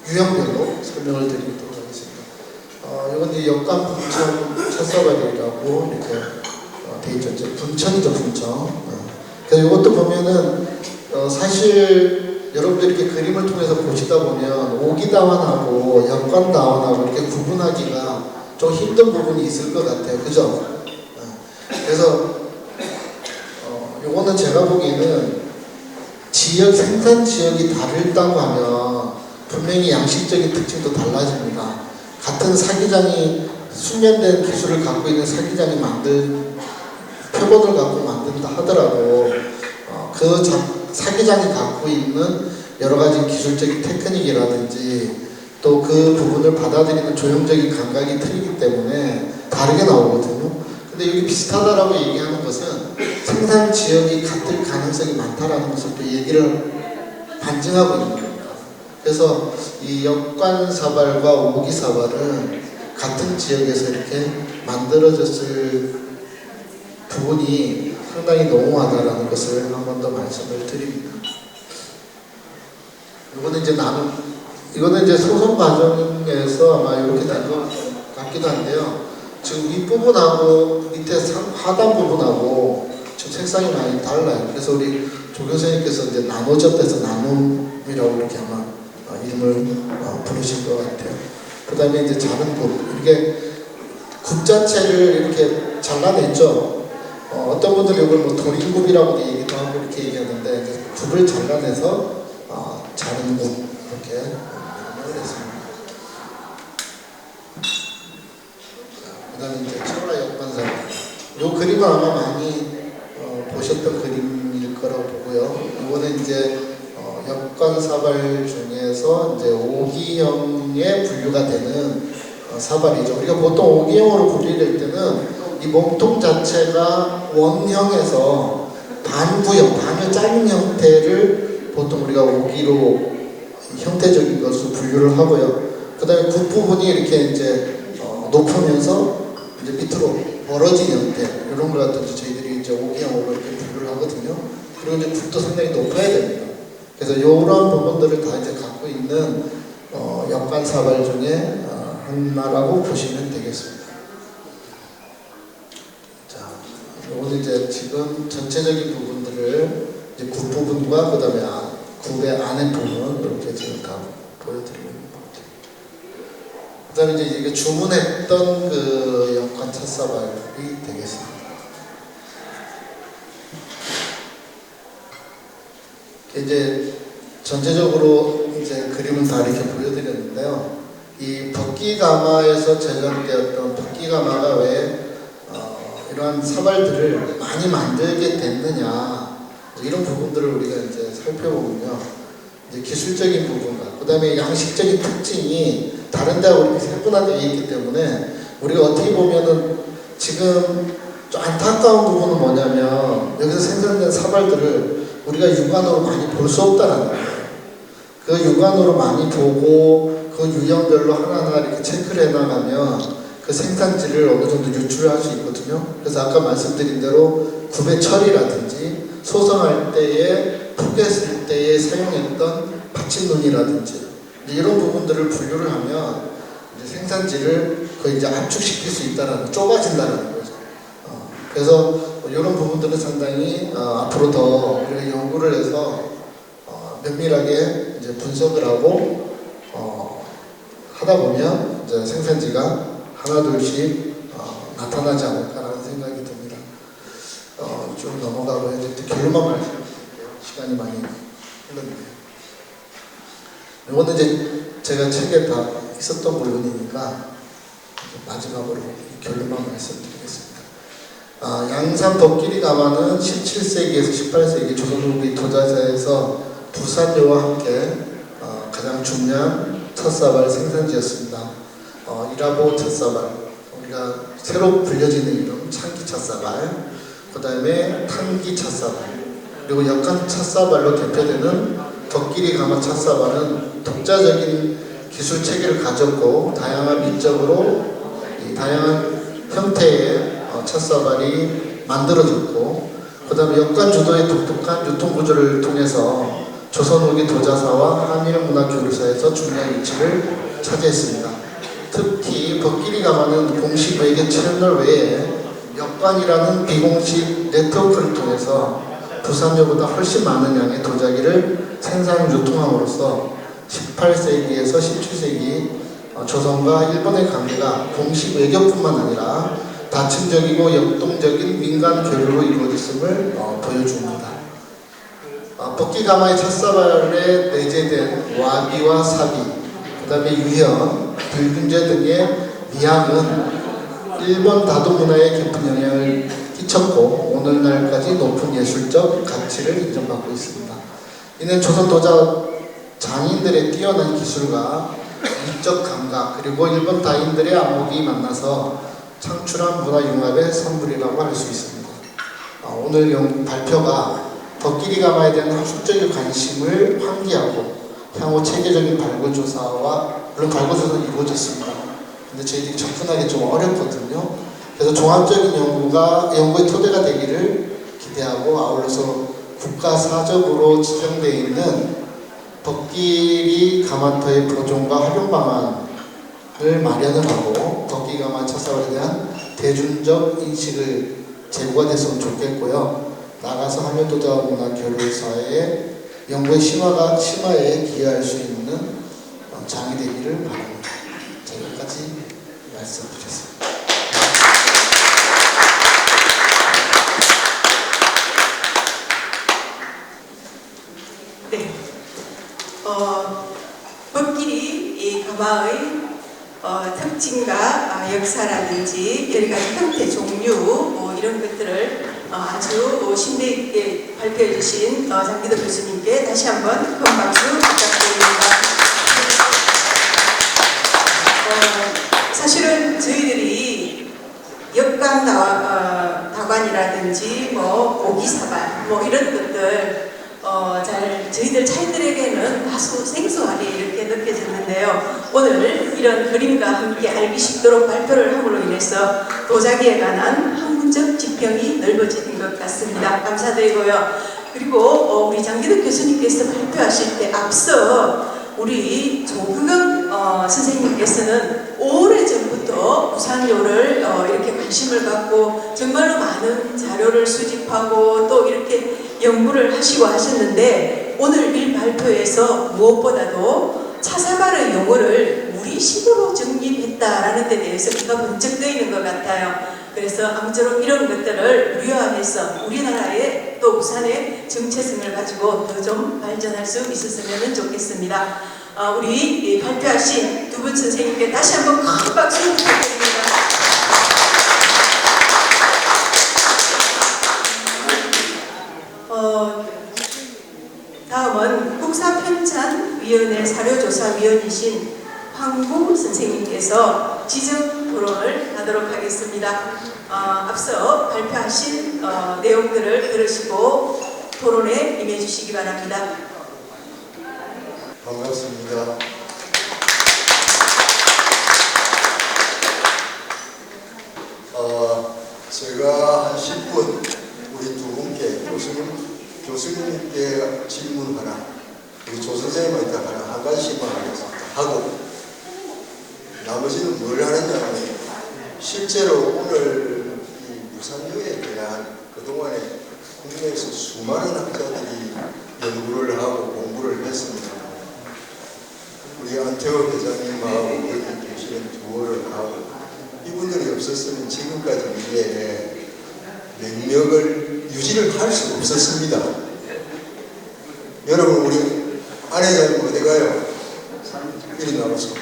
유형별로 설명을 드리도록 하겠습니다. 이건 이제 역관 분천 첫사발이라고 이렇게 돼 있죠. 분천이죠, 분천. 그래서 이것도 보면은 사실 여러분들이 이렇게 그림을 통해서 보시다 보면 오기다완하고 역관다완하고 이렇게 구분하기가 좀 힘든 부분이 있을 것 같아요, 그죠? 그래서 요거는 제가 보기에는 지역 생산 지역이 다르다고 하면 분명히 양식적인 특징도 달라집니다. 같은 사기장이 숙련된 기술을 갖고 있는 사기장이 만든 표본을 갖고 만든다 하더라도 그 사기장이 갖고 있는 여러 가지 기술적인 테크닉이라든지 또 그 부분을 받아들이는 조형적인 감각이 틀리기 때문에 다르게 나오거든요. 근데 근데 여기 비슷하다라고 얘기하는 것은 생산 지역이 같을 가능성이 많다라는 것을 또 얘기를 반증하고 있는 겁니다. 그래서 이 역관사발과 오기사발은 같은 지역에서 이렇게 만들어졌을 부분이 상당히 농후하다라는 것을 한 번 더 말씀을 드립니다. 이거는 이제 소송 과정에서 아마 이렇게 된 것 같기도 한데요. 지금 윗부분하고 밑에 하단 부분하고 지금 색상이 많이 달라요. 그래서 우리 조 교수님께서 이제 나눠졌대서 나눔이라고 이렇게 아마 이름을 부르신 것 같아요. 그 다음에 이제 작은 부분, 이렇게 굽 자체를 이렇게 잘라냈죠. 어떤 분들은 이걸 뭐 도린굽이라고 얘기도 하고 이렇게 얘기하는데, 이제 굽을 잘라내서 자른 굽 이렇게 이름을 했습니다. 그 다음에 이제 철화 역관사. 이 그림은 아마 많이 보셨던 그림일 거라고 보고요. 이거는 이제 역관사발 중에서 이제 5기형에 분류가 되는 사발이죠. 우리가 보통 5기형으로 분류될 때는 이 몸통 자체가 원형에서 반구형, 반을 짧은 형태를 보통 우리가 5기로 형태적인 것으로 분류를 하고요. 그 다음에 굽부분이 이렇게 이제 높으면서 이제 밑으로 벌어진 형태, 이런 걸 갖다 저희들이 이제 5기형으로 이렇게 분류를 하거든요. 그리고 이제 굽도 상당히 높아야 됩니다. 그래서 이런 부분들을 다 이제 갖고 있는 역관사발 중에 하나라고 보시면 되겠습니다. 자, 오늘 이제 지금 전체적인 부분들을 이제 굽 부분과 그 다음에 굽의 안에 부분 이렇게 지금 다 보여드리고 있는 것 같아요. 그 다음에 이제 이게 주문했던 그 역관 찻사발이 되겠습니다. 이제 전체적으로 이제 그림을 다 이렇게 보여드렸는데요. 이 법기가마에서 제작되었던 법기가마가 왜 이러한 사발들을 많이 만들게 됐느냐, 이런 부분들을 우리가 이제 살펴보면요. 이제 기술적인 부분과 그 다음에 양식적인 특징이 다른 데하고 이렇게 세분화되어 있기 때문에 우리가 어떻게 보면은 지금 좀 안타까운 부분은 뭐냐면 여기서 생산된 사발들을 우리가 육안으로 많이 볼 수 없다는 거예요. 그 육안으로 많이 보고 그 유형별로 하나하나 이렇게 체크를 해나가면 그 생산지를 어느 정도 유출을 할 수 있거든요. 그래서 아까 말씀드린 대로 굽의 처리라든지 소성할 때에 푸겠을 때에 사용했던 받침눈이라든지 이런 부분들을 분류를 하면 이제 생산지를 거의 이제 압축시킬 수 있다라는, 좁아진다는 거죠. 그래서 이런 부분들은 상당히 앞으로 더 우리가 연구를 해서 면밀하게 이제 분석을 하고 하다 보면 이제 생산지가 하나둘씩 나타나지 않을까라는 생각이 듭니다. 좀 넘어가고 이제 결론만 말씀드릴게요. 시간이 많이 흘렀네요. 이거는 이제 제가 책에 다 있었던 부분이니까 마지막으로 결론만 말씀드리겠습니다. 양산 법끼리 가마는 17세기에서 18세기 조선 후기 도자사에서 부산여와 함께 가장 중요한 찻사발 생산지였습니다. 이라보 찻사발, 우리가 새로 불려지는 이름 창기 찻사발, 그 다음에 탄기 찻사발, 그리고 역관 찻사발로 대표되는 덕길이 가마 찻사발은 독자적인 기술 체계를 가졌고 다양한 미적으로 다양한 형태의 찻사발이 만들어졌고, 그 다음에 역관 주도의 독특한 유통구조를 통해서 조선 후기 도자사와 한일문화교류사에서 중요한 위치를 차지했습니다. 특히 법끼리 가마는 공식 외계 채널 외에 역관이라는 비공식 네트워크를 통해서 부산여보다 훨씬 많은 양의 도자기를 생산 유통함으로써 18세기에서 17세기 조선과 일본의 관계가 공식 외교뿐만 아니라 다층적이고 역동적인 민간 교류로 이루어졌음을 보여줍니다. 법기가마의 찻사발에 내재된 와비와 사비, 그 다음에 유형, 불균제 등의 미학은 일본 다도 문화에 깊은 영향을 끼쳤고 오늘날까지 높은 예술적 가치를 인정받고 있습니다. 이는 조선 도자 장인들의 뛰어난 기술과 미적 감각, 그리고 일본 다인들의 안목이 만나서 창출한 문화융합의 산물이라고 할 수 있습니다. 오늘 발표가 덕길이 가마에 대한 학술적인 관심을 환기하고 향후 체계적인 발굴조사와 물론 발굴조사는 이루어졌습니다. 근데 저희들이 접근하기 좀 어렵거든요. 그래서 종합적인 연구의 토대가 되기를 기대하고 아울러서 국가사적으로 지정되어 있는 덕길이 가마터의 보존과 활용 방안을 마련을 하고 덕길이 가마 차사월에 대한 대중적 인식을 제고가 됐으면 좋겠고요. 나가서 한일도자 문화교류사의 연구의 심화에 기여할 수 있는 장이 되기를 바랍니다. 여기까지 말씀드렸습니다. 네. 덕길이 이 가마의 특징과 역사라든지 여러 가지 형태, 종류 이런 것들을 아주 심도 있게 발표해 주신 장기덕 교수님께 다시 한번 큰 박수 부탁드립니다. 사실은 저희들이 역강 다관이라든지 오기사발 이런 것들 저희들 차이들에게는 다소 생소하게 이렇게 느껴졌는데요. 오늘 이런 그림과 함께 알기 쉽도록 발표를 함으로 인해서 도자기에 관한 학문적 지평이 넓어지는 것 같습니다. 감사드리고요. 그리고 우리 장기덕 교수님께서 발표하실 때 앞서 우리 조극영 선생님께서는 오래전부터 부산요를 이렇게 관심을 갖고 정말로 많은 자료를 수집하고 또 이렇게 연구를 하시고 하셨는데 오늘 이 발표에서 무엇보다도 차사발의 용어를 우리식으로 정립했다라는 데 대해서 귀가 번쩍 뜨이는 것 같아요. 그래서 아무쪼록 이런 것들을 우려하면서 우리나라의 또 부산의 정체성을 가지고 더 좀 발전할 수 있었으면 좋겠습니다. 우리 발표하신 두 분 선생님께 다시 한번 큰 박수 부탁드립니다. 다음은 국사편찬위원회 사료조사위원이신 황구 선생님께서 지적 토론을 하도록 하겠습니다. 앞서 발표하신 내용들을 들으시고 토론에 임해 주시기 바랍니다. 반갑습니다. 제가 한 10분 우리 두 분께 교수님께 질문 하나, 우리 조 선생님한테 하나 한 가지씩만 하겠습니다. 하고 나머지는 뭘 하느냐면 실제로 오늘 이 부산요에 대한 그동안에 국내에서 수많은 학자들이 연구를 하고 공부를 했습니다. 우리 안태호 회장님하고 여기 계시는 두어를 하고 이분들이 없었으면 지금까지 이게 능력을 유지를 할 수 없었습니다. 여러분 우리 안 회장님 어디 가요? 이리 나오세요.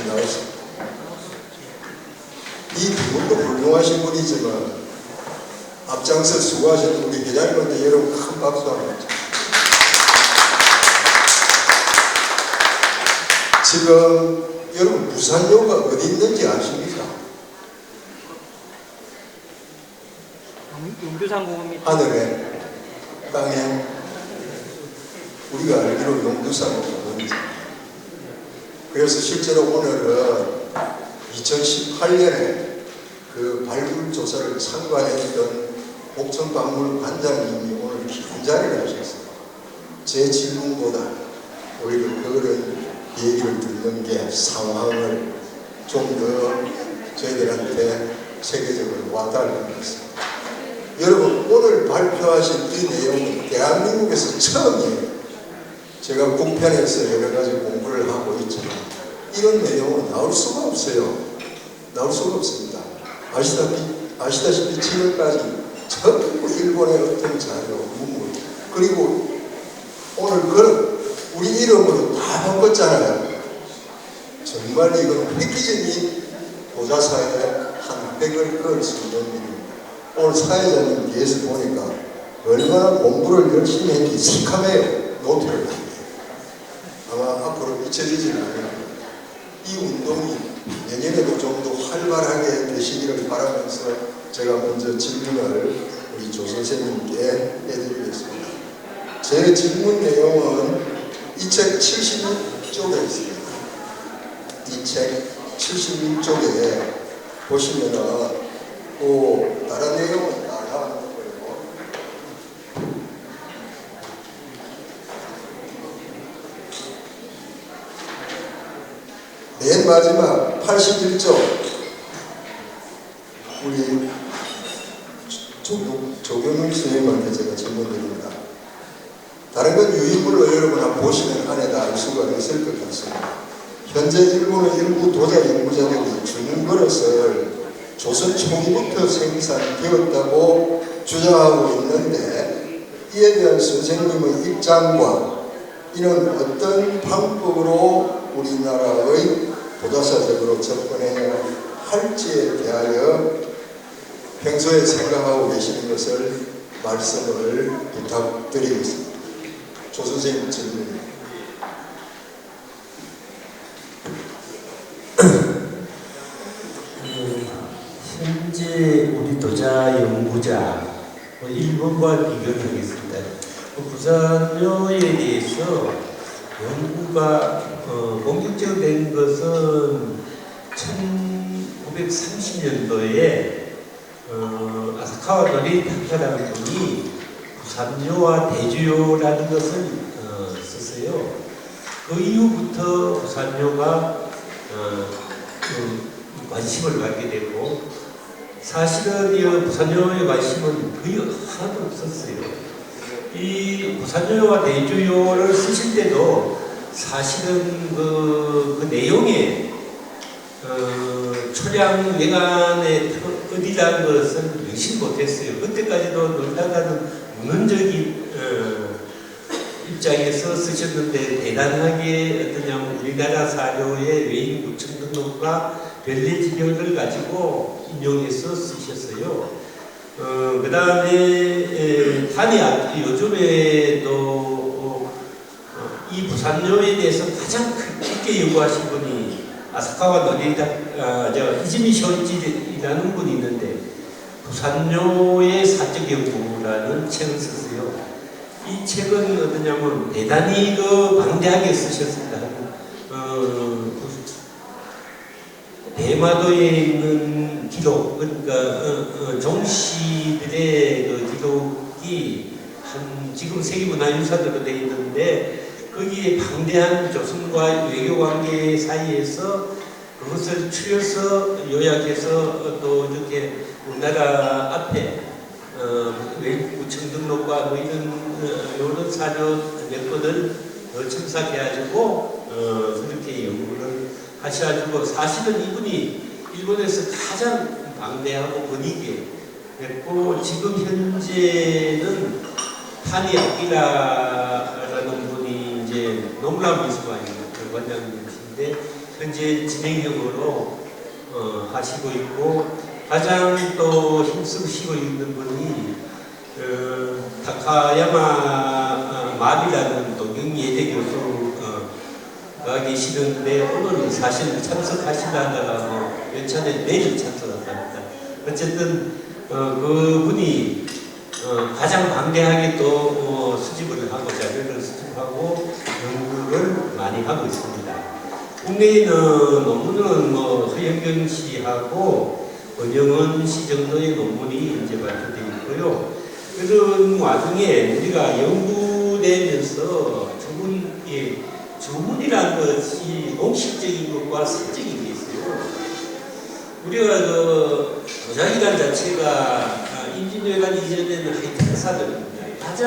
나오세요. 이 두 분도 훌륭하신 분이지만 앞장서 수고하신 우리 회장님한테 여러분 큰 박수 한번 주세요. 지금 여러분 부산요가 어디 있는지 아십니까? 용두산공원입니다. 하늘에, 땅에. 우리가 알기로 용두산공원이죠. 그래서 실제로 오늘은 2018년에 그 발굴 조사를 참관했던 옥천박물관장님이 오늘 긴 자리를 하셨어요. 제 질문보다 오히려 그런 얘기를 듣는 게 상황을 좀 더 저희들한테 세계적으로 와닿는 것입니다. 여러분 오늘 발표하신 이 내용은 대한민국에서 처음이에요. 제가 국편에서 여러 가지 공부를 하고 있지만 이런 내용은 나올 수가 없어요. 나올 수가 없습니다. 아시다시피 지금까지 전부 일본의 어떤 자료, 문물 그리고 오늘 그런 우리 이름으로 다 바꿨잖아요. 정말 이건 획기적인 도자사에 한 획을 그을 수 있는 일입니다. 오늘 사회자님 뒤에서 보니까 얼마나 공부를 열심히 했는지 새카매요. 노트를 합니다. 아마 앞으로 잊혀지지 않아요. 이 운동이 내년에도 좀 더 활발하게 되시기를 바라면서 제가 먼저 질문을 우리 조 선생님께 해드리겠습니다. 제 질문 내용은 이 책 76쪽에 있습니다. 이 책 76쪽에 보시면은 다른 내용은 다 나오는 거예요. 맨 마지막 81쪽 우리 조경훈 선생님한테 제가 질문드립니다. 다른 건 유인물로 여러분 한번 보시면 안에다 알 수가 있을 것 같습니다. 현재 일본의 일부 도자 연구자들이 주문 그릇을 조선 초기부터 생산되었다고 주장하고 있는데 이에 대한 선생님의 입장과 이는 어떤 방법으로 우리나라의 도자사적으로 접근해야 할지에 대하여 평소에 생각하고 계시는 것을 말씀을 부탁드리겠습니다. 조 선생님 질문입니다. 현재 우리 도자 연구자 일본과 비교를 하겠습니다. 부산요에 대해서 연구가 본격적으로 된 것은 1930년도에 아사카와 노리타카라는 분이 부산요와 대주요라는 것을 썼어요. 그 이후부터 부산요가 관심을 갖게 되고 사실은 이 부산요의 관심은 거의 하나도 없었어요. 이 부산요와 대주요를 쓰실 때도 사실은 그 내용에 초량 외관의 어디라는 것을 의식 못했어요. 그때까지도 놀다가는 문헌적인 입장에서 쓰셨는데 대단하게 어떠냐면 우리나라 사료의 외인 구청 등록과 별내 지명을 가지고 인용해서 쓰셨어요. 그 다음에 요즘에도 이 부산요에 대해서 가장 크게 연구하신 분이 아사카와 노리타 이즈미 쇼이치라는 분이 있는데 부산요의 사적 연구라는 책을 썼어요. 이 책은 어떠냐면 대단히 방대하게 쓰셨습니다. 대마도에 있는 기록, 그러니까 종씨들의 기록이 지금 세계문화유산으로 되어 있는데 거기에 방대한 조선과 외교관계 사이에서 그것을 추려서 요약해서 또 이렇게 우리나라 앞에 외국구청 등록과 뭐 이런 사료 몇 번을 첨삭해가지고 그렇게 연구를 하셔가지고 사실은 이분이 일본에서 가장 방대하고 권위있게 했고 지금 현재는 타니 아키라라는 분이 이제 노무라 미술관의 원장님이신데 현재 진행형으로 하시고 있고 가장 또 힘쓰시고 있는 분이 타카야마 마비라는 동경예대 교수가 계시는데 오늘 사실 참석하시다가 연찬에 내일 참석합니다. 어쨌든 그분이 가장 방대하게 또 수집을 하고 자료를 수집하고 연구를 많이 하고 있습니다. 국내에는 논문은 허영경 씨하고 권영은 씨 정도의 논문이 이제 발표되어 있고요. 그런 와중에 우리가 연구되면서 주문이라는 것이 공식적인 것과 사적인 게 있어요. 우리가 도자기관 자체가 임진왜란 이전에는 하이테크 산업입니다. 가장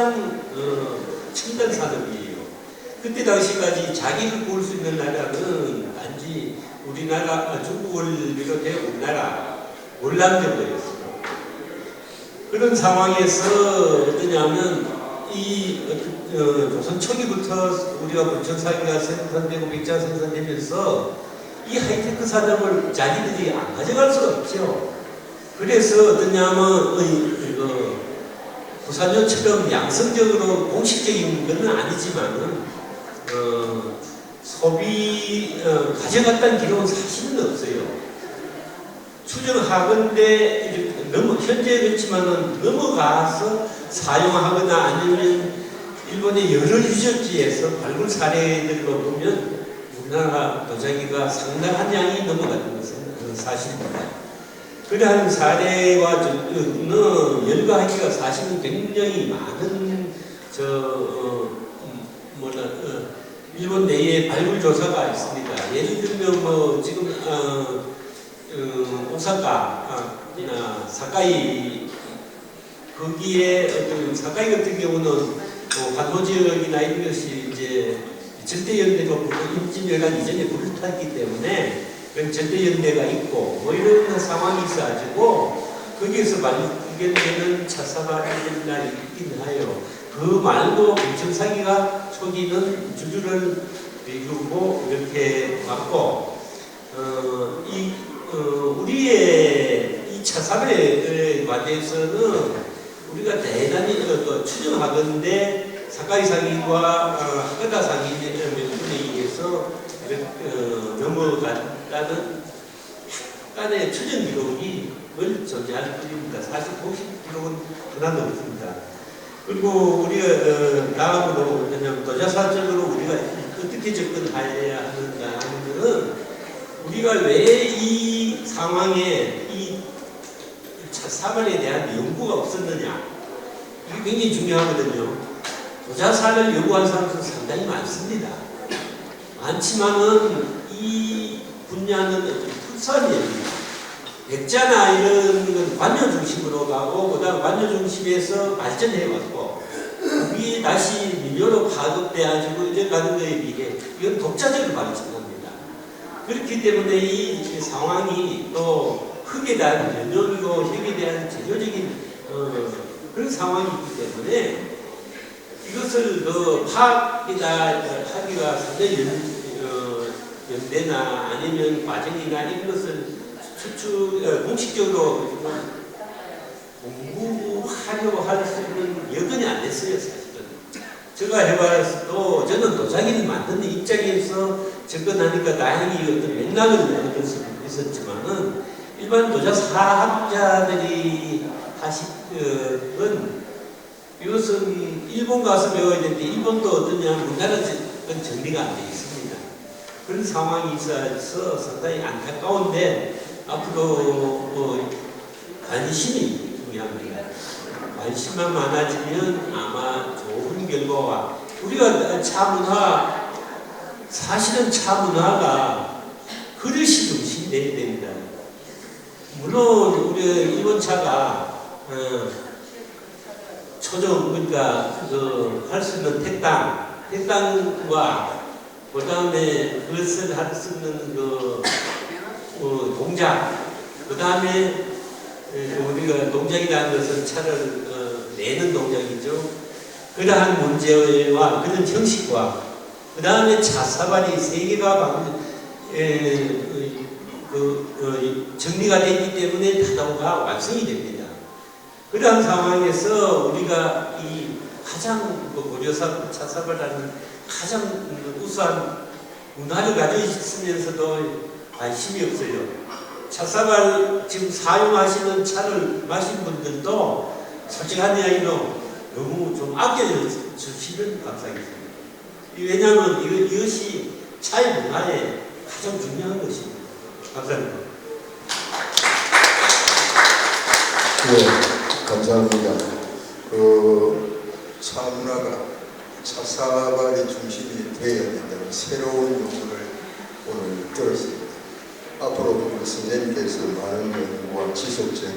첨단 산업이에요. 그때 당시까지 자기를 구할 수 있는 나라는 단지 우리나라, 중국을 비롯해 우리나라, 월남 정도였어요. 그런 상황에서 어떠냐면 조선 초기부터 우리가 불천사기가 생산되고 백자가 생산되면서 이 하이테크 산업을 자기들이 안 가져갈 수가 없죠. 그래서 어떠냐면 부산요처럼 양성적으로 공식적인 것은 아니지만은 가져갔다는 기록은 사실은 없어요. 추정하건대 현재 그렇지만은 넘어가서 사용하거나 아니면 일본의 여러 유적지에서 발굴 사례들로 보면 우리나라 도자기가 상당한 양이 넘어가는 것은 사실입니다. 그러한 사례와는 열거하기가 사실은 굉장히 많은 일본 내에 발굴 조사가 있습니다. 예를 들면 뭐 지금 오사카 사카이 거기에 어떤 사카이 같은 경우는 관도 지역이나 이런 것이 이제 절대연대로 임진왜란 이전에 불을 탔기 때문에 그런 절대연대가 있고 뭐 이런 상황이 있어가지고 거기에서 발견되는 차사발이나 있긴 하여 그 말고 경청사기가 초기는 주주를 이루고 이렇게 왔고 우리의 이 차사발에 관해서는 우리가 대단히 추정하건대 사카이 상인과 하가다 상인의 명분에 의해서 넘어갔다는 약간의 추정 기록이 존재할 뿐입니다. 사실 공식 기록은 하나도 없습니다. 그리고 우리가 다음으로 그냥 도자사적으로 우리가 어떻게 접근해야 하는가 하는 것은 우리가 왜 이 상황에 이 사발에 대한 연구가 없었느냐, 이게 굉장히 중요하거든요. 도자사를 연구한 사람들은 상당히 많습니다. 많지만은 이 분야는 특수한 일입니다. 백자나 이런 건 관료 중심으로 가고 그다음 관료 중심에서 발전해 왔고 그게 다시 민요로 파급돼가지고 이제 가는 거에 비해 이건 독자적으로 발전합니다. 그렇기 때문에 이 상황이 또 흙에 대한 연령이고 흙에 대한 제조적인 그런 상황이 있기 때문에 이것을 파악이나 하기가 상당히 연대나 아니면 과정이나 이런 것을 공식적으로 공부하려고 할 수 있는 여건이 안 됐어요, 사실은. 제가 해봐도 저는 도자기를 만드는 입장에서 접근하니까 다행히 어떤 맥락을 얻을 수 있었지만은 일반 도자 사학자들이 하시는 이것은 일본 가서 배워야 되는데 일본도 어떠냐 우리나라 정리가 안 돼 있습니다. 그런 상황이 있어서 상당히 안타까운데 앞으로 관심이 중요합니다. 관심만 많아지면 아마 좋은 결과와 우리가 차문화 사실은 차문화가 그릇이 중심이 돼야 됩니다. 물론 우리 일본 차가 초정 그러니까 할 수 있는 택당과 그 다음에 그것을 할 수 있는 동작 그 다음에 우리가 동작이라는 것은 차를 내는 동작이죠. 그러한 문제와 그런 형식과 그 다음에 차사발이 세 개가 정리가 되기 때문에 타도가 완성이 됩니다. 그러한 상황에서 우리가 이 가장 고려사 차사발이라는 가장 우수한 문화를 가지고 있으면서도 관심이 없어요. 차사발 지금 사용하시는 차를 마신 분들도 솔직한 이야기로 너무 좀 아껴주시면 감사하겠습니다. 왜냐하면 이것이 차의 문화에 가장 중요한 것입니다. 감사합니다. 네, 감사합니다. 차 문화가 차사발이 중심이 되어야 된다는 새로운 용어를 오늘 들었습니다. 앞으로도 선생님께서 많은 연구와 지속적인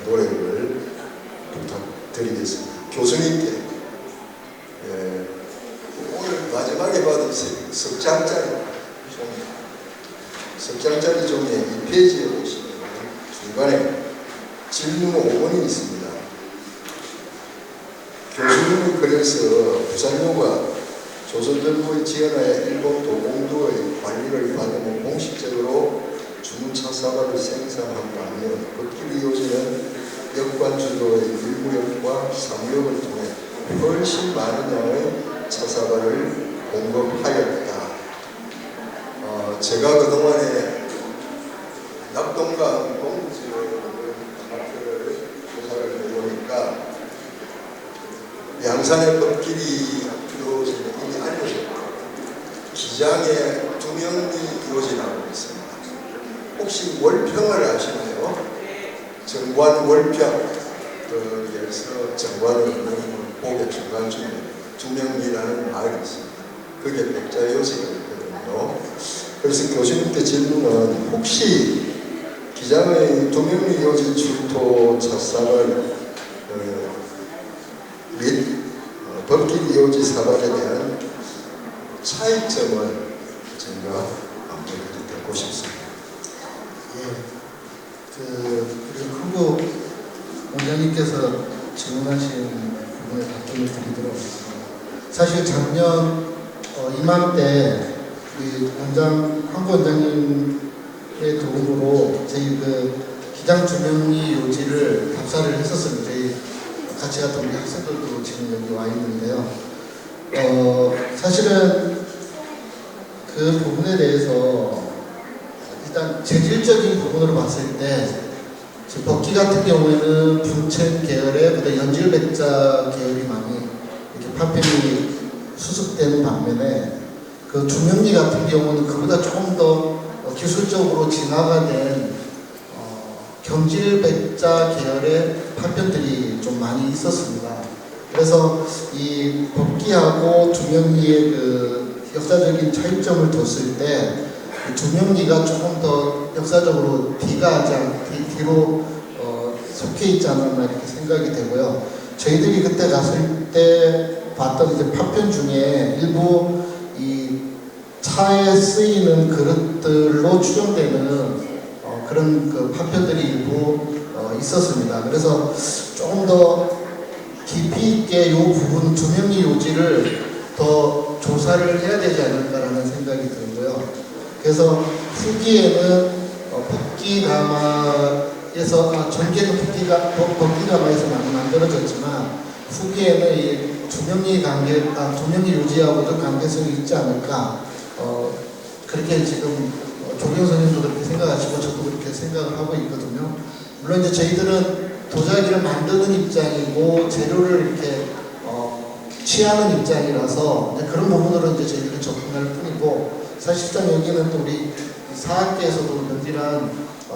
노력을 부탁드리겠습니다. 교수님께 오늘 마지막에 받은 석장짜리 종이에 2페이지에 보시면 중간에 질문 5번이 있습니다. 교수님이 그래서 부산요가 조선정부의 지원하에 일본 도공도의 관리를 받으면 공식적으로 주문차사발을 생산한다면 그끼리 이루어지는 역관주도의 일부역과 상역을 통해 훨씬 많은 양의 차사발을 공급하였다. 제가 그동안에 낙동강 동지의 아파트를 조사를 해보니까 양산의 법길이 이루어지는 이미 알려졌고 기장에 두명이 이루어지라고 있습니다. 혹시 월평을 아시나요? 정관 월평 거기에서 정관을 얻는 복의 중간중에 두명이라는 말이 있습니다. 그게 백자요지가 있거든요. 그래서 교수님께 질문은 혹시 기장의 두명이 이루어진 출토 차상을 및 법길 이어지 사발에 대한 차이점을 제가 한번 듣고 싶습니다. 우리 후보 원장님께서 질문하신 부분에 답변을 드리도록 하겠습니다. 사실 작년 이맘때 황 원장님의 도움으로 저희 기장 주명리 요지를 답사를 했었습니다. 저희 같이 갔던 우리 학생들도 지금 여기 와 있는데요. 사실은 그 부분에 대해서 일단 재질적인 부분으로 봤을 때 법기 같은 경우에는 분천 계열의 그다음 연질백자 계열이 많이 이렇게 파편이 수습되는 반면에 그 주명리 같은 경우는 그보다 조금 더 기술적으로 진화가 된 경질백자 계열의 파편들이 좀 많이 있었습니다. 그래서 이 법기하고 주명리의 그 역사적인 차이점을 뒀을 때 주명리가 조금 더 역사적으로 뒤로 속해 있지 않았나 이렇게 생각이 되고요. 저희들이 그때 갔을 때 봤던 이제 파편 중에 일부 이 차에 쓰이는 그릇들로 추정되는 그런 그 파편들이 일부 있었습니다. 그래서 조금 더 깊이 있게 이 부분 주명리 요지를 더 조사를 해야 되지 않을까라는 생각이 들고요. 그래서 후기에는 법기가마에서 전개는 법기가마에서 만들어졌지만 후기에는 이 주명리 요지하고도 관계성이 있지 않을까. 그렇게 지금 조경 선생님도 그렇게 생각하시고 저도 그렇게 생각을 하고 있거든요. 물론 이제 저희들은 도자기를 만드는 입장이고 재료를 이렇게 취하는 입장이라서 이제 그런 부분으로 이제 저희들은 접근할 뿐이고, 사실상 여기는 또 우리 사학계에서도 면밀한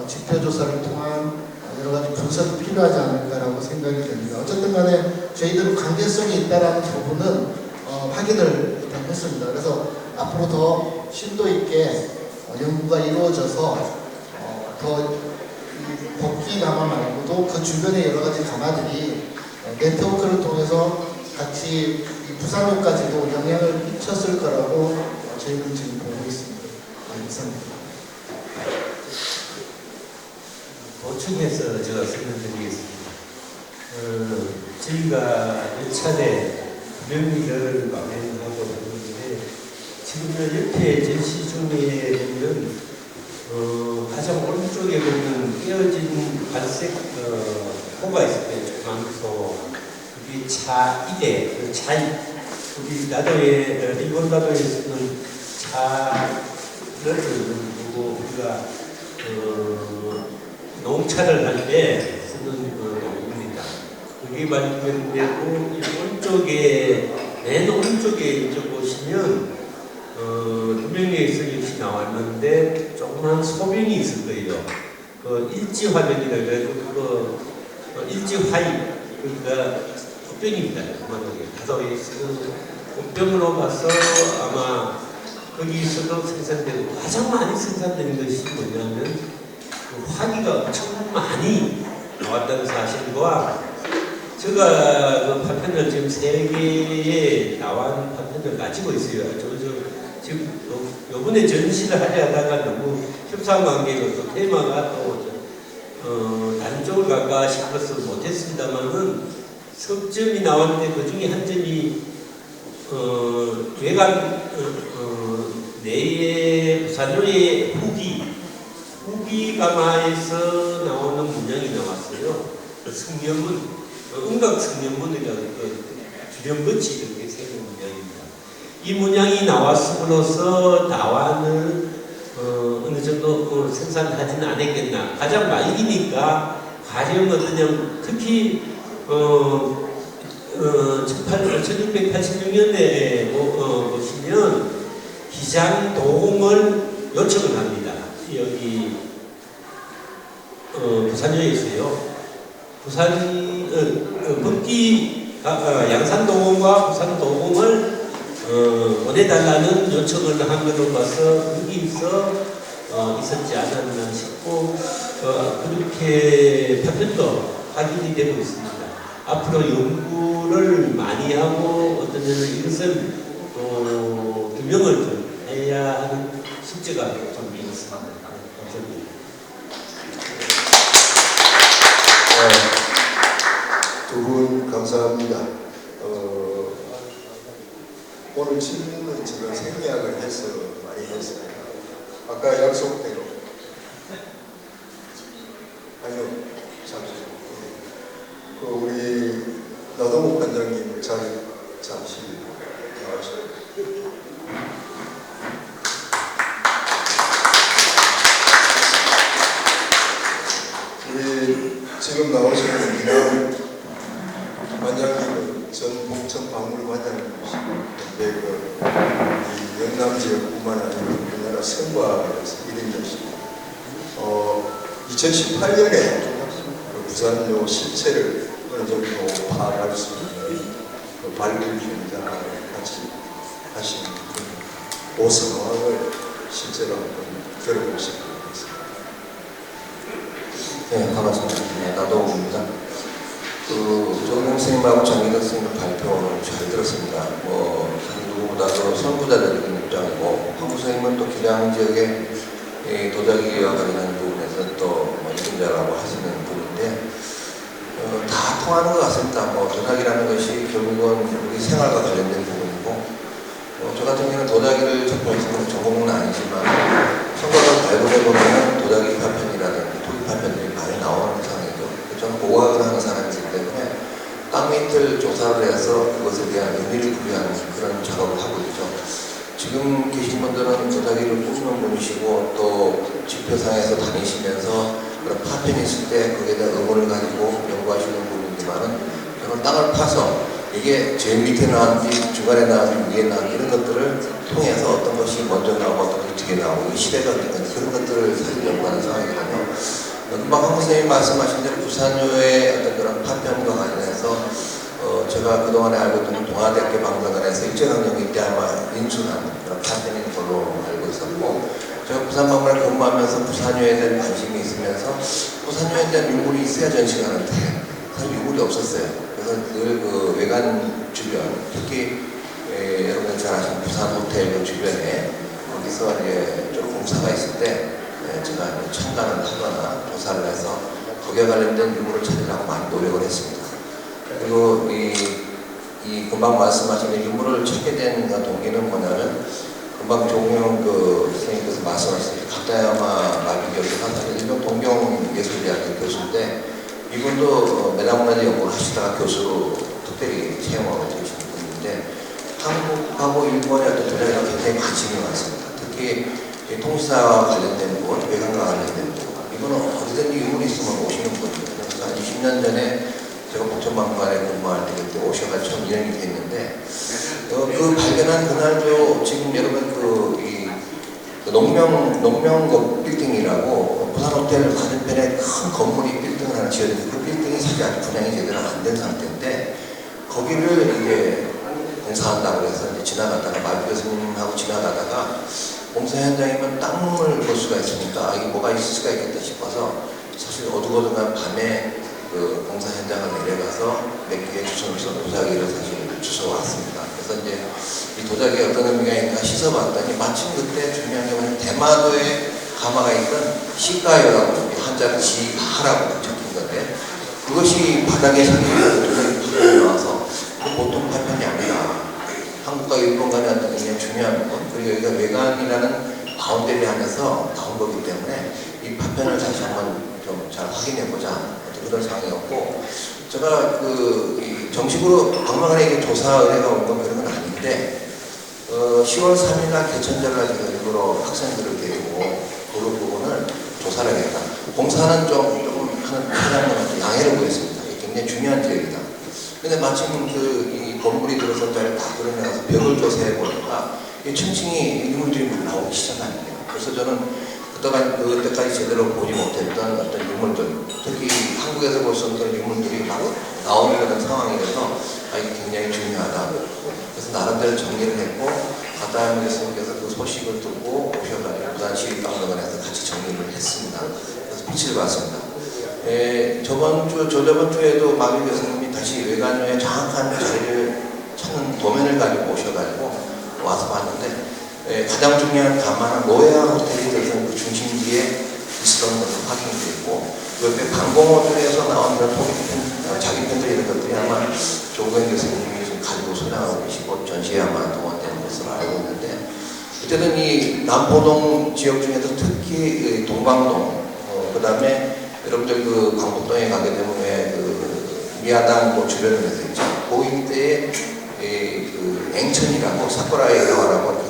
지표 조사를 통한 여러 가지 분석이 필요하지 않을까라고 생각이 됩니다. 어쨌든 간에 저희들은 관계성이 있다라는 부분은 확인을 일단 했습니다. 그래서 앞으로 더 심도 있게 연구가 이루어져서 더 법기 가마 말고도 그 주변의 여러 가지 가마들이 네트워크를 통해서 같이 부산역까지도 영향을 끼쳤을 거라고 저희는 지금 보고 있습니다. 감사합니다. 보충해서 제가 설명드리겠습니다. 저희가 1차례 명리를 마련하고 있는데 지금 옆에 전시 중에 보면 가장 오른쪽에 보면 깨어진 갈색 호가 있을 때 조그만서 그게 차이대, 우리 나도에 일본 나도에 쓰는 차를 두고 우리가 농차를 할 때 쓰는 농입니다. 그게 발견되고 맨 오른쪽에 이쪽 보시면 두명리에서 역시 나왔는데 조그만 소변이 있을 거예요. 그 일지화변이라 그래서 일지화이 그러니까 흡변입니다. 가서 흡변으로 가서 아마 거기서도 생산되고 가장 많이 생산되는 것이 뭐냐면 그 화기가 엄청 많이 나왔다는 사실과 제가 그 파편을 지금 3개의 나온 파편을 가지고 있어요. 지금 요번에 전시를 하다가 너무 협상관계로 또 테마가 또 다른 쪽을 갈까 싶어서 못했습니다만은 석점이 나왔는데 그 중에 한 점이 외관 내의 부산요의 후기 가마에서 나오는 문양이 나왔어요. 그 승려문, 음각 승려문이라고 주령거치 이렇게 세는 문양입니다. 이 문양이 나왔음으로써 나와는 어느 정도 생산하지는 않았겠나. 가장 말기니까 가령 어떠냐, 특히 1686년에 보시면 기장 도움을 요청을 합니다. 여기 부산역에 있어요. 부산 북기 양산도움과 부산도움을 보내달라는 요청을 한 것으로 봐서 여기서 있었지 않았나 싶고 그렇게 파편도 확인이 되고 있습니다. 앞으로 연구를 많이 하고 어떤 데는 이것을 또 규명을 좀 해야 하는 숙제가 좀 있습니다. 감사합니다. 두 분 감사합니다. 오늘 질문은 제가 생략을 해서 많이 했습니다. 아까 약속대로. 아니요, 잠시만요. 우리 나동욱 관장님 자리 잠시 나와주세요. 우리 지금 나오시는 이남 관장님은 전 봉천박물관장님이시고 이 영남 지역뿐만 아니라 우리나라 성과에서 1인이십니다. 2018년에 부산요 실체를 어느 정도 파악할 수 있는 발굴 현장을 같이 하신 그 상황을 실제로 한번 들어보시기 바랍니다. 네, 반갑습니다. 네, 나동욱입니다. 조은영 선생님하고 장기덕 선생님 발표를 잘 들었습니다. 누구보다도 선구자적인 입장이고, 황구 선생님은 또 기량 지역의 도자기와 관련한 부분에서 또 입문자라고 하시는 분인데, 다 통하는 것 같습니다. 도자기라는 것이 결국은 우리 생활과 관련된 부분이고, 저 같은 경우는 도자기를 접할 전공은 아니지만, 성과를 발굴해보면 도자기 파편이라든지 토기 파편들이 많이 나오는 상황이죠. 저는 고고학을 하는 사람이기 때문에 땅 밑을 조사를 해서 그것에 대한 의미를 부여하는 그런 작업을 하고 있죠. 지금 계신 분들은 도자기를 꾸미는 분이시고 또 지표상에서 다니시면서 그런 파편이 있을 때 거기에 대한 의문을 가지고 연구하시는 분이지만은 저는 땅을 파서 이게 제일 밑에 나왔는지 중간에 나왔는지 위에 나왔는지 이런 것들을 통해서 어떤 것이 먼저 나오고 어떤 것이 뒤에 나오고 시대가 어떤 건지 그런 것들을 사실 연구하는 상황이거든요. 금방 황 선생님 말씀하신 대로 부산요의 어떤 그런 파편과 관련해서 제가 그동안에 알고 있는 동아대학교 방송관에서 일제강점기 때 아마 인수한 그런 파편인 걸로 알고 있었고, 제가 부산박물관에 근무하면서 부산요에 대한 관심이 있으면서 부산요에 대한 유물이 있어야 전시하는데 사실 유물이 없었어요. 그래서 늘 그 외관 주변, 특히 여러분 잘 아시는 부산 호텔 그 주변에 거기서 이제 좀 공사가 있을 때 제가 참관을 하거나 조사를 해서 거기에 관련된 유물을 찾으려고 많이 노력을 했습니다. 그리고 이 금방 말씀하신 유물을 찾게 된 동기는 뭐냐면, 금방 조은영 선생님께서 말씀하신 각다야마 마비교수가 사실 일본 동경예술대학교 교수인데, 이분도 메다문화재 연구를 하시다가 교수로 특별히 채용하고 계신 분인데, 한국하고 일본의 어떤 도자기가 굉장히 관심이 많습니다. 특히 통시사와 관련된 부분, 외관과 관련된 부분, 이거는 어디든지 유물이 있으면 오시는 분이거든요. 그래서 한 20년 전에 제가 봉천박물관에 근무할 때 그때 오셔가 처음 인연이 됐는데, 그 발견한 그날도 지금 여러분 농명 빌딩이라고 부산 호텔 맞은편에 큰 건물이 빌딩을 하나 지어졌는데, 그 빌딩이 사실 아직 분양이 제대로 안 된 상태인데, 거기를 이제 공사한다고 해서 이제 지나가다가 마비 교수님하고 지나가다가 공사 현장이면 땅을 볼 수가 있으니까 이게 뭐가 있을 수가 있겠다 싶어서 사실 어둑어둑한 밤에 그 공사 현장을 내려가서 몇 개의 주소를 도자기를 사실 주워왔습니다. 그래서 이제 이 도자기에 어떤 의미가 있는가 씻어봤더니 마침 그때 중요한 게 뭐냐면 대마도에 가마가 있던 시가요라고 한자로 지하라고 적힌 건데, 그것이 바닥에 생기는 도자기 파편이 나와서 보통 파편이 아니라 한국과 일본 간의 어떤 굉장히 중요한 부분, 그리고 여기가 외관이라는 바운더리 안에서 나온 거기 때문에 이 파편을 다시 한번 좀 잘 확인해보자, 그런 상황이었고, 제가 정식으로 박물관에 조사 의뢰가 온 건 그런 건 아닌데, 10월 3일날 개천절날 제가 일부러 학생들을 데리고 그 부분을 조사를 해야겠다. 공사는 조금 하는 사장님한테 양해를 구했습니다. 이게 굉장히 중요한 지역이다. 근데 마침 이 건물이 들어서 다 그러면서 벽을 조사해 보니까 이 층층이 유물들이 나오기 시작합니다. 그래서 저는 그때까지 제대로 보지 못했던 어떤 유물들, 특히 한국에서 볼 수 없는 유물들이 막 나오는 그런 상황이라서 이게 굉장히 중요하다. 그래서 나름대로 정리를 했고, 가다임 교수님께서 그 소식을 듣고 오셔가지고 부산시립박물관에서 같이 정리를 했습니다. 그래서 빛을 봤습니다. 저저번 주에도 마비 교수님이 다시 외관료의 정확한 자리를 찾는 도면을 가지고 오셔가지고 와서 봤는데, 가장 중요한 가만한 노예와 호텔이 들어선 그 중심지에 있었던 것도 확인되고, 옆에 방공호텔에서 나온 그런 자기 편들 이런 것들이 아마 조건 교수님이 지금 가지고 소장하고 계시고 전시에 아마 동원되는 것으로 알고 있는데, 어쨌든 이 남포동 지역 중에서 특히 동광동, 그 다음에 여러분들 그 광복동에 가게 되면 그 미아당 주변에서 있죠. 그 일대에 그 앵천이라고 사쿠라의 여화라고 이렇게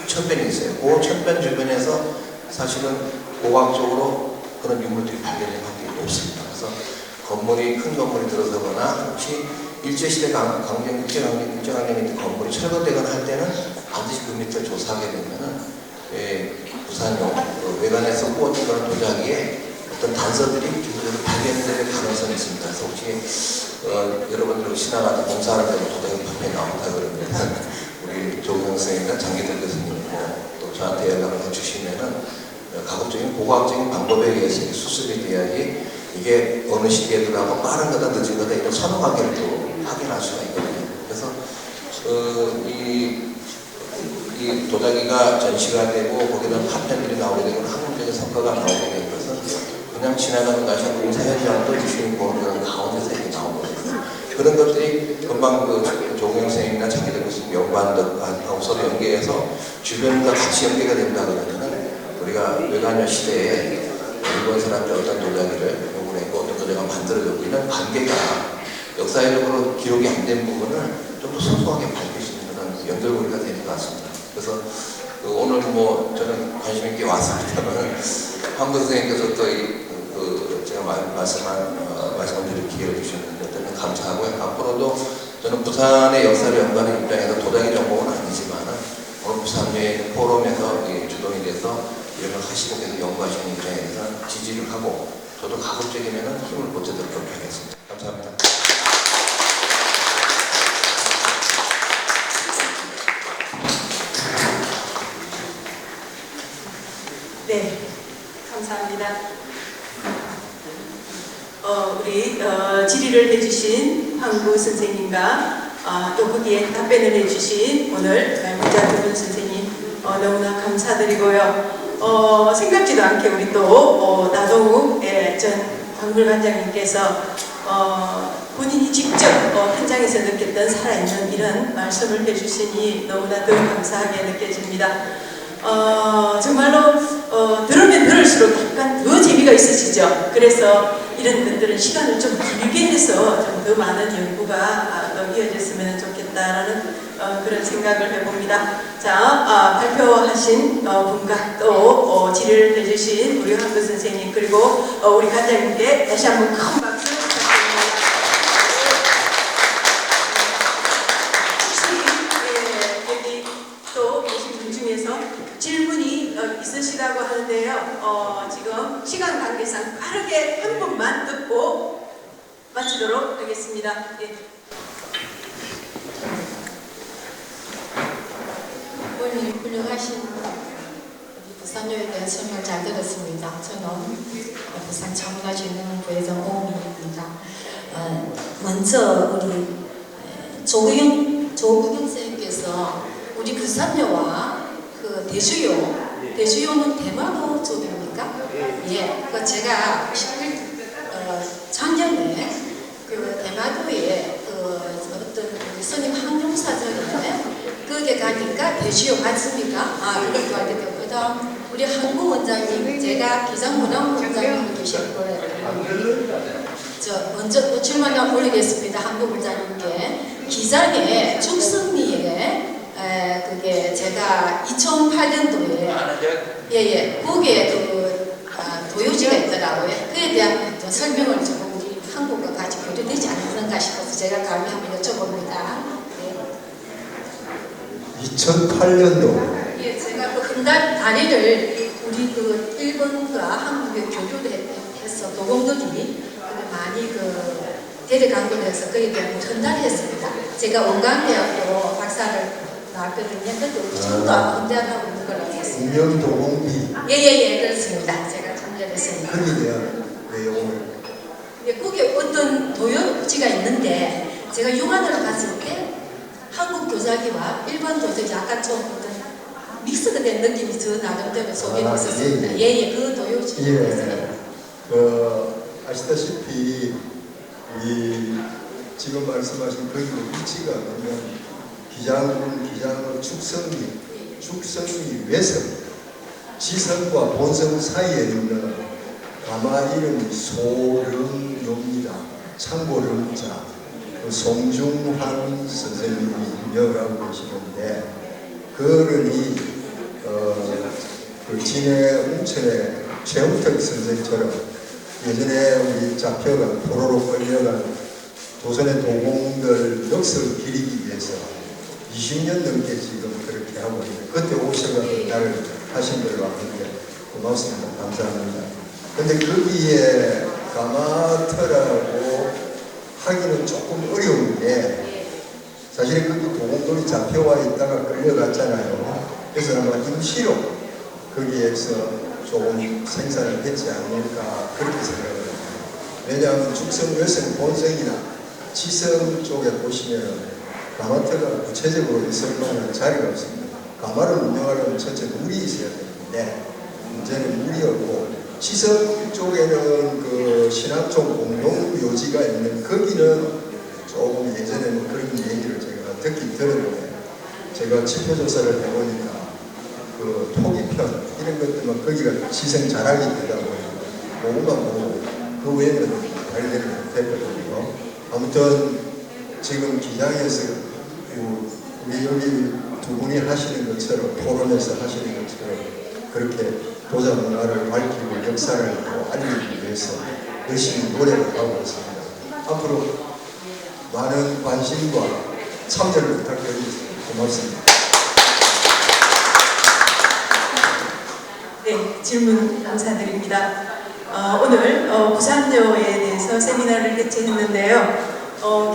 천변이 있어요. 그 천변 주변에서 사실은 고각적으로 그런 유물들이 발견된 확률이 높습니다. 그래서 큰 건물이 들어서거나 혹시 일제시대 일제강점기 건물이 철거되거나 할 때는 반드시 그 밑을 조사하게 되면은 부산용 외관에서 구웠던 그런 도자기에 어떤 단서들이 기술적으로 발견될 가능성이 있습니다. 그래서 혹시 여러분들 지나가다 공사하는 데도 도자기 판매 나온다 그러면 우리 조경 선생님이나 장기들 교수님 또 저한테 연락을 해주시면은 가급적인 고고학적인 방법에 의해서 수습이 돼야지 이게 어느 시기에 들어가고 빠른 거다 늦은 거다 이런 선호관계를 또 확인할 수가 있거든요. 그래서 이 도자기가 전시가 되고 거기는 파편들이 나오게 되고 학문적인 성과가 나오게 되는 것은 그냥 지나가는 것이 공사 현장도 유심히 보는 가운데서 이렇게 나오거든요. 그런 것들이 금방 조경 선생님이나 자기들 무슨 연구하고 서로 연계해서 주변과 같이 연계가 된다 그러면은 우리가 외관여 시대에 일본 사람들 어떤 도자기를 요구했고 어떤 도자기가 만들어졌고 이런 관계가 역사적으로 기록이 안 된 부분을 좀 더 소소하게 밝힐 수 있는 그런 연결고리가 되는 것 같습니다. 그래서 오늘 저는 관심 있게 왔습니다만 황근 선생님께서 또 제가 말씀을 드릴 기회를 주셨는데 저는 감사하고요. 앞으로도 저는 부산의 역사를 연구하는 입장에서 도자기 전공은 아니지만 오늘 부산여행 포럼에서 주동이 돼서 이런 걸 하시고 계속 연구하시는 입장에서 지지를 하고 저도 가급적이면 힘을 보태도록 하겠습니다. 감사합니다. 네, 감사합니다. 우리 질의를 해주신 황구 선생님과 또 거기에 답변을 해주신 오늘 문자두분 선생님 너무나 감사드리고요. 생각지도 않게 우리 또 나동욱 전 박물관장님께서 본인이 직접 현장에서 느꼈던 살아있는 이런 말씀을 해주시니 너무나 더 감사하게 느껴집니다. 정말로 들으면 들을수록 약간 더 재미가 있으시죠. 그래서 이런 것들은 시간을 좀 길게 해서 좀 더 많은 연구가 더 이어졌으면 좋겠다라는 그런 생각을 해봅니다. 자, 발표하신 분과 또 질의를 해주신 우리 황구 선생님 그리고 우리 관장님께 다시 한번 큰 박수 부탁드립니다. 혹시 여기 또 계신 분 중에서 질문이 있으시다고 하는데요. 지금 시간 관계상 빠르게 한 분만 듣고 마치도록 하겠습니다. 예. 오늘 훌륭하신 부산여에 대한 설명 잘 들었습니다. 저는 부산 청문화진흥원부의 오미입니다. 먼저 우리 조국영 선생님께서 우리 부산여와 그 대주요는 대마도 쪽입니까? 예. 그 제가 작년에 그 대마도에 그 어떤 우리 스님 항룡사전인데 거기에 가니까 대주요 맞습니까? 그것도 알게 되고 그다음 우리 한국 원장님 제가 기장문화 원장님 계실 거예요. 저 먼저 또 질문을 올리겠습니다. 한국 원장님께 기장의 죽성리에 그게 제가 제가 2008년도에 예예 거기에 도요지가 있더라고요. 그에 대한 설명을 좀 우리 한국과 같이 교류되지 않는가 싶어서 제가 감히 한번 여쭤봅니다. 2008년도 예, 제가 그 횡단 다리를 우리 그 일본과 한국에 교류를 해서 도공들이 많이 데려간 걸로 해서 그에 대한 전달을 했습니다. 제가 원광대학교 박사를 나왔거든요. 그때 우리 처음도 응대하고 있는 걸로 알고 있습니다. 공명도공비 예예예 그렇습니다. 제가 참여했습니다. 거기에 대한 내용을 예, 거기에 어떤 도요지가 있는데 제가 유관으로 갔을 때 한국 도자기와 일본 도자기 약간 좀 어떤 믹스가 된 느낌이 저 나름대로 소개를 했었습니다. 예예 그 도요지. 예. 아시다시피 이 지금 말씀하신 거기 위치가 그러면 기장의 축성이 외성 지성과 본성 사이에 있는 가마 이름이 소름요입니다. 참고름자 송중환 선생님이 명하고 계시는데 그런이 그 진해 웅천의 최우택 선생처럼 예전에 우리 잡혀가 포로로 끌려간 조선의 도공들 역사를 기리기 위해서 20년 넘게 지금 그렇게 하고 있는데 그때 오셔가 나를 하신 걸로 아는데 고맙습니다. 감사합니다. 근데 거기에 가마터라고 하기는 조금 어려운 게 사실 거기 도공들이 잡혀와 있다가 끌려갔잖아요. 그래서 아마 임시로 거기에서 조금 생산을 했지 않을까 그렇게 생각을 합니다. 왜냐하면 축성, 외성, 본성이나 지성 쪽에 보시면 가마터가 구체적으로 있을 만한 자리가 없습니다. 가마를 운영하려면 전체 물이 있어야 되는데 문제는 물이 없고 지성 쪽에는 그 신안 쪽 공동묘지가 있는 거기는 조금 예전에는 그런 얘기를 제가 듣긴 들었는데 제가 지표조사를 해보니까 그 토기편 이런 것들만 거기가 지성 자락이 되다 보니 그것만 보고 그 외에는 발견을 못했거든요. 아무튼 지금 기장에서 우리 여기 두 분이 하시는 것처럼 토론에서 하시는 것처럼 그렇게 도자 문화를 밝히고 역사를 알리기 위해서 열심히 노력을 하고 있습니다. 앞으로 많은 관심과 참여를 부탁드리겠습니다. 고맙습니다. 네, 질문 감사드립니다. 오늘 부산요에 대해서 세미나를 개최했는데요.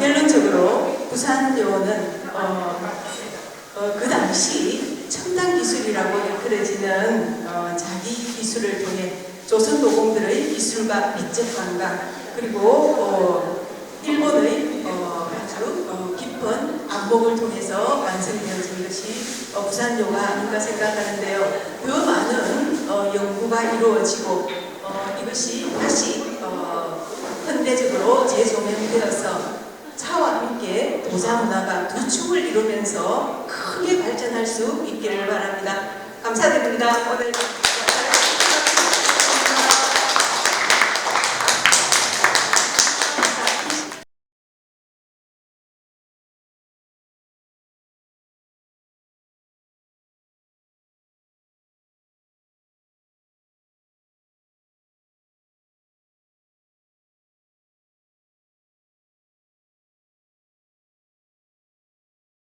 결론적으로 부산요는 그 당시 첨단 기술이라고 일컬어지는 자기 기술을 통해 조선 도공들의 기술과 미적 감각 그리고 일본의 아주 깊은 안목을 통해서 완성되어진 것이 부산요가 아닌가 생각하는데요. 그 많은 연구가 이루어지고 이것이 다시 현대적으로 재조명되어서 차와 함께 도자 문화가 두 축을 이루면서 크게 발전할 수 있기를 바랍니다. 감사드립니다. 오늘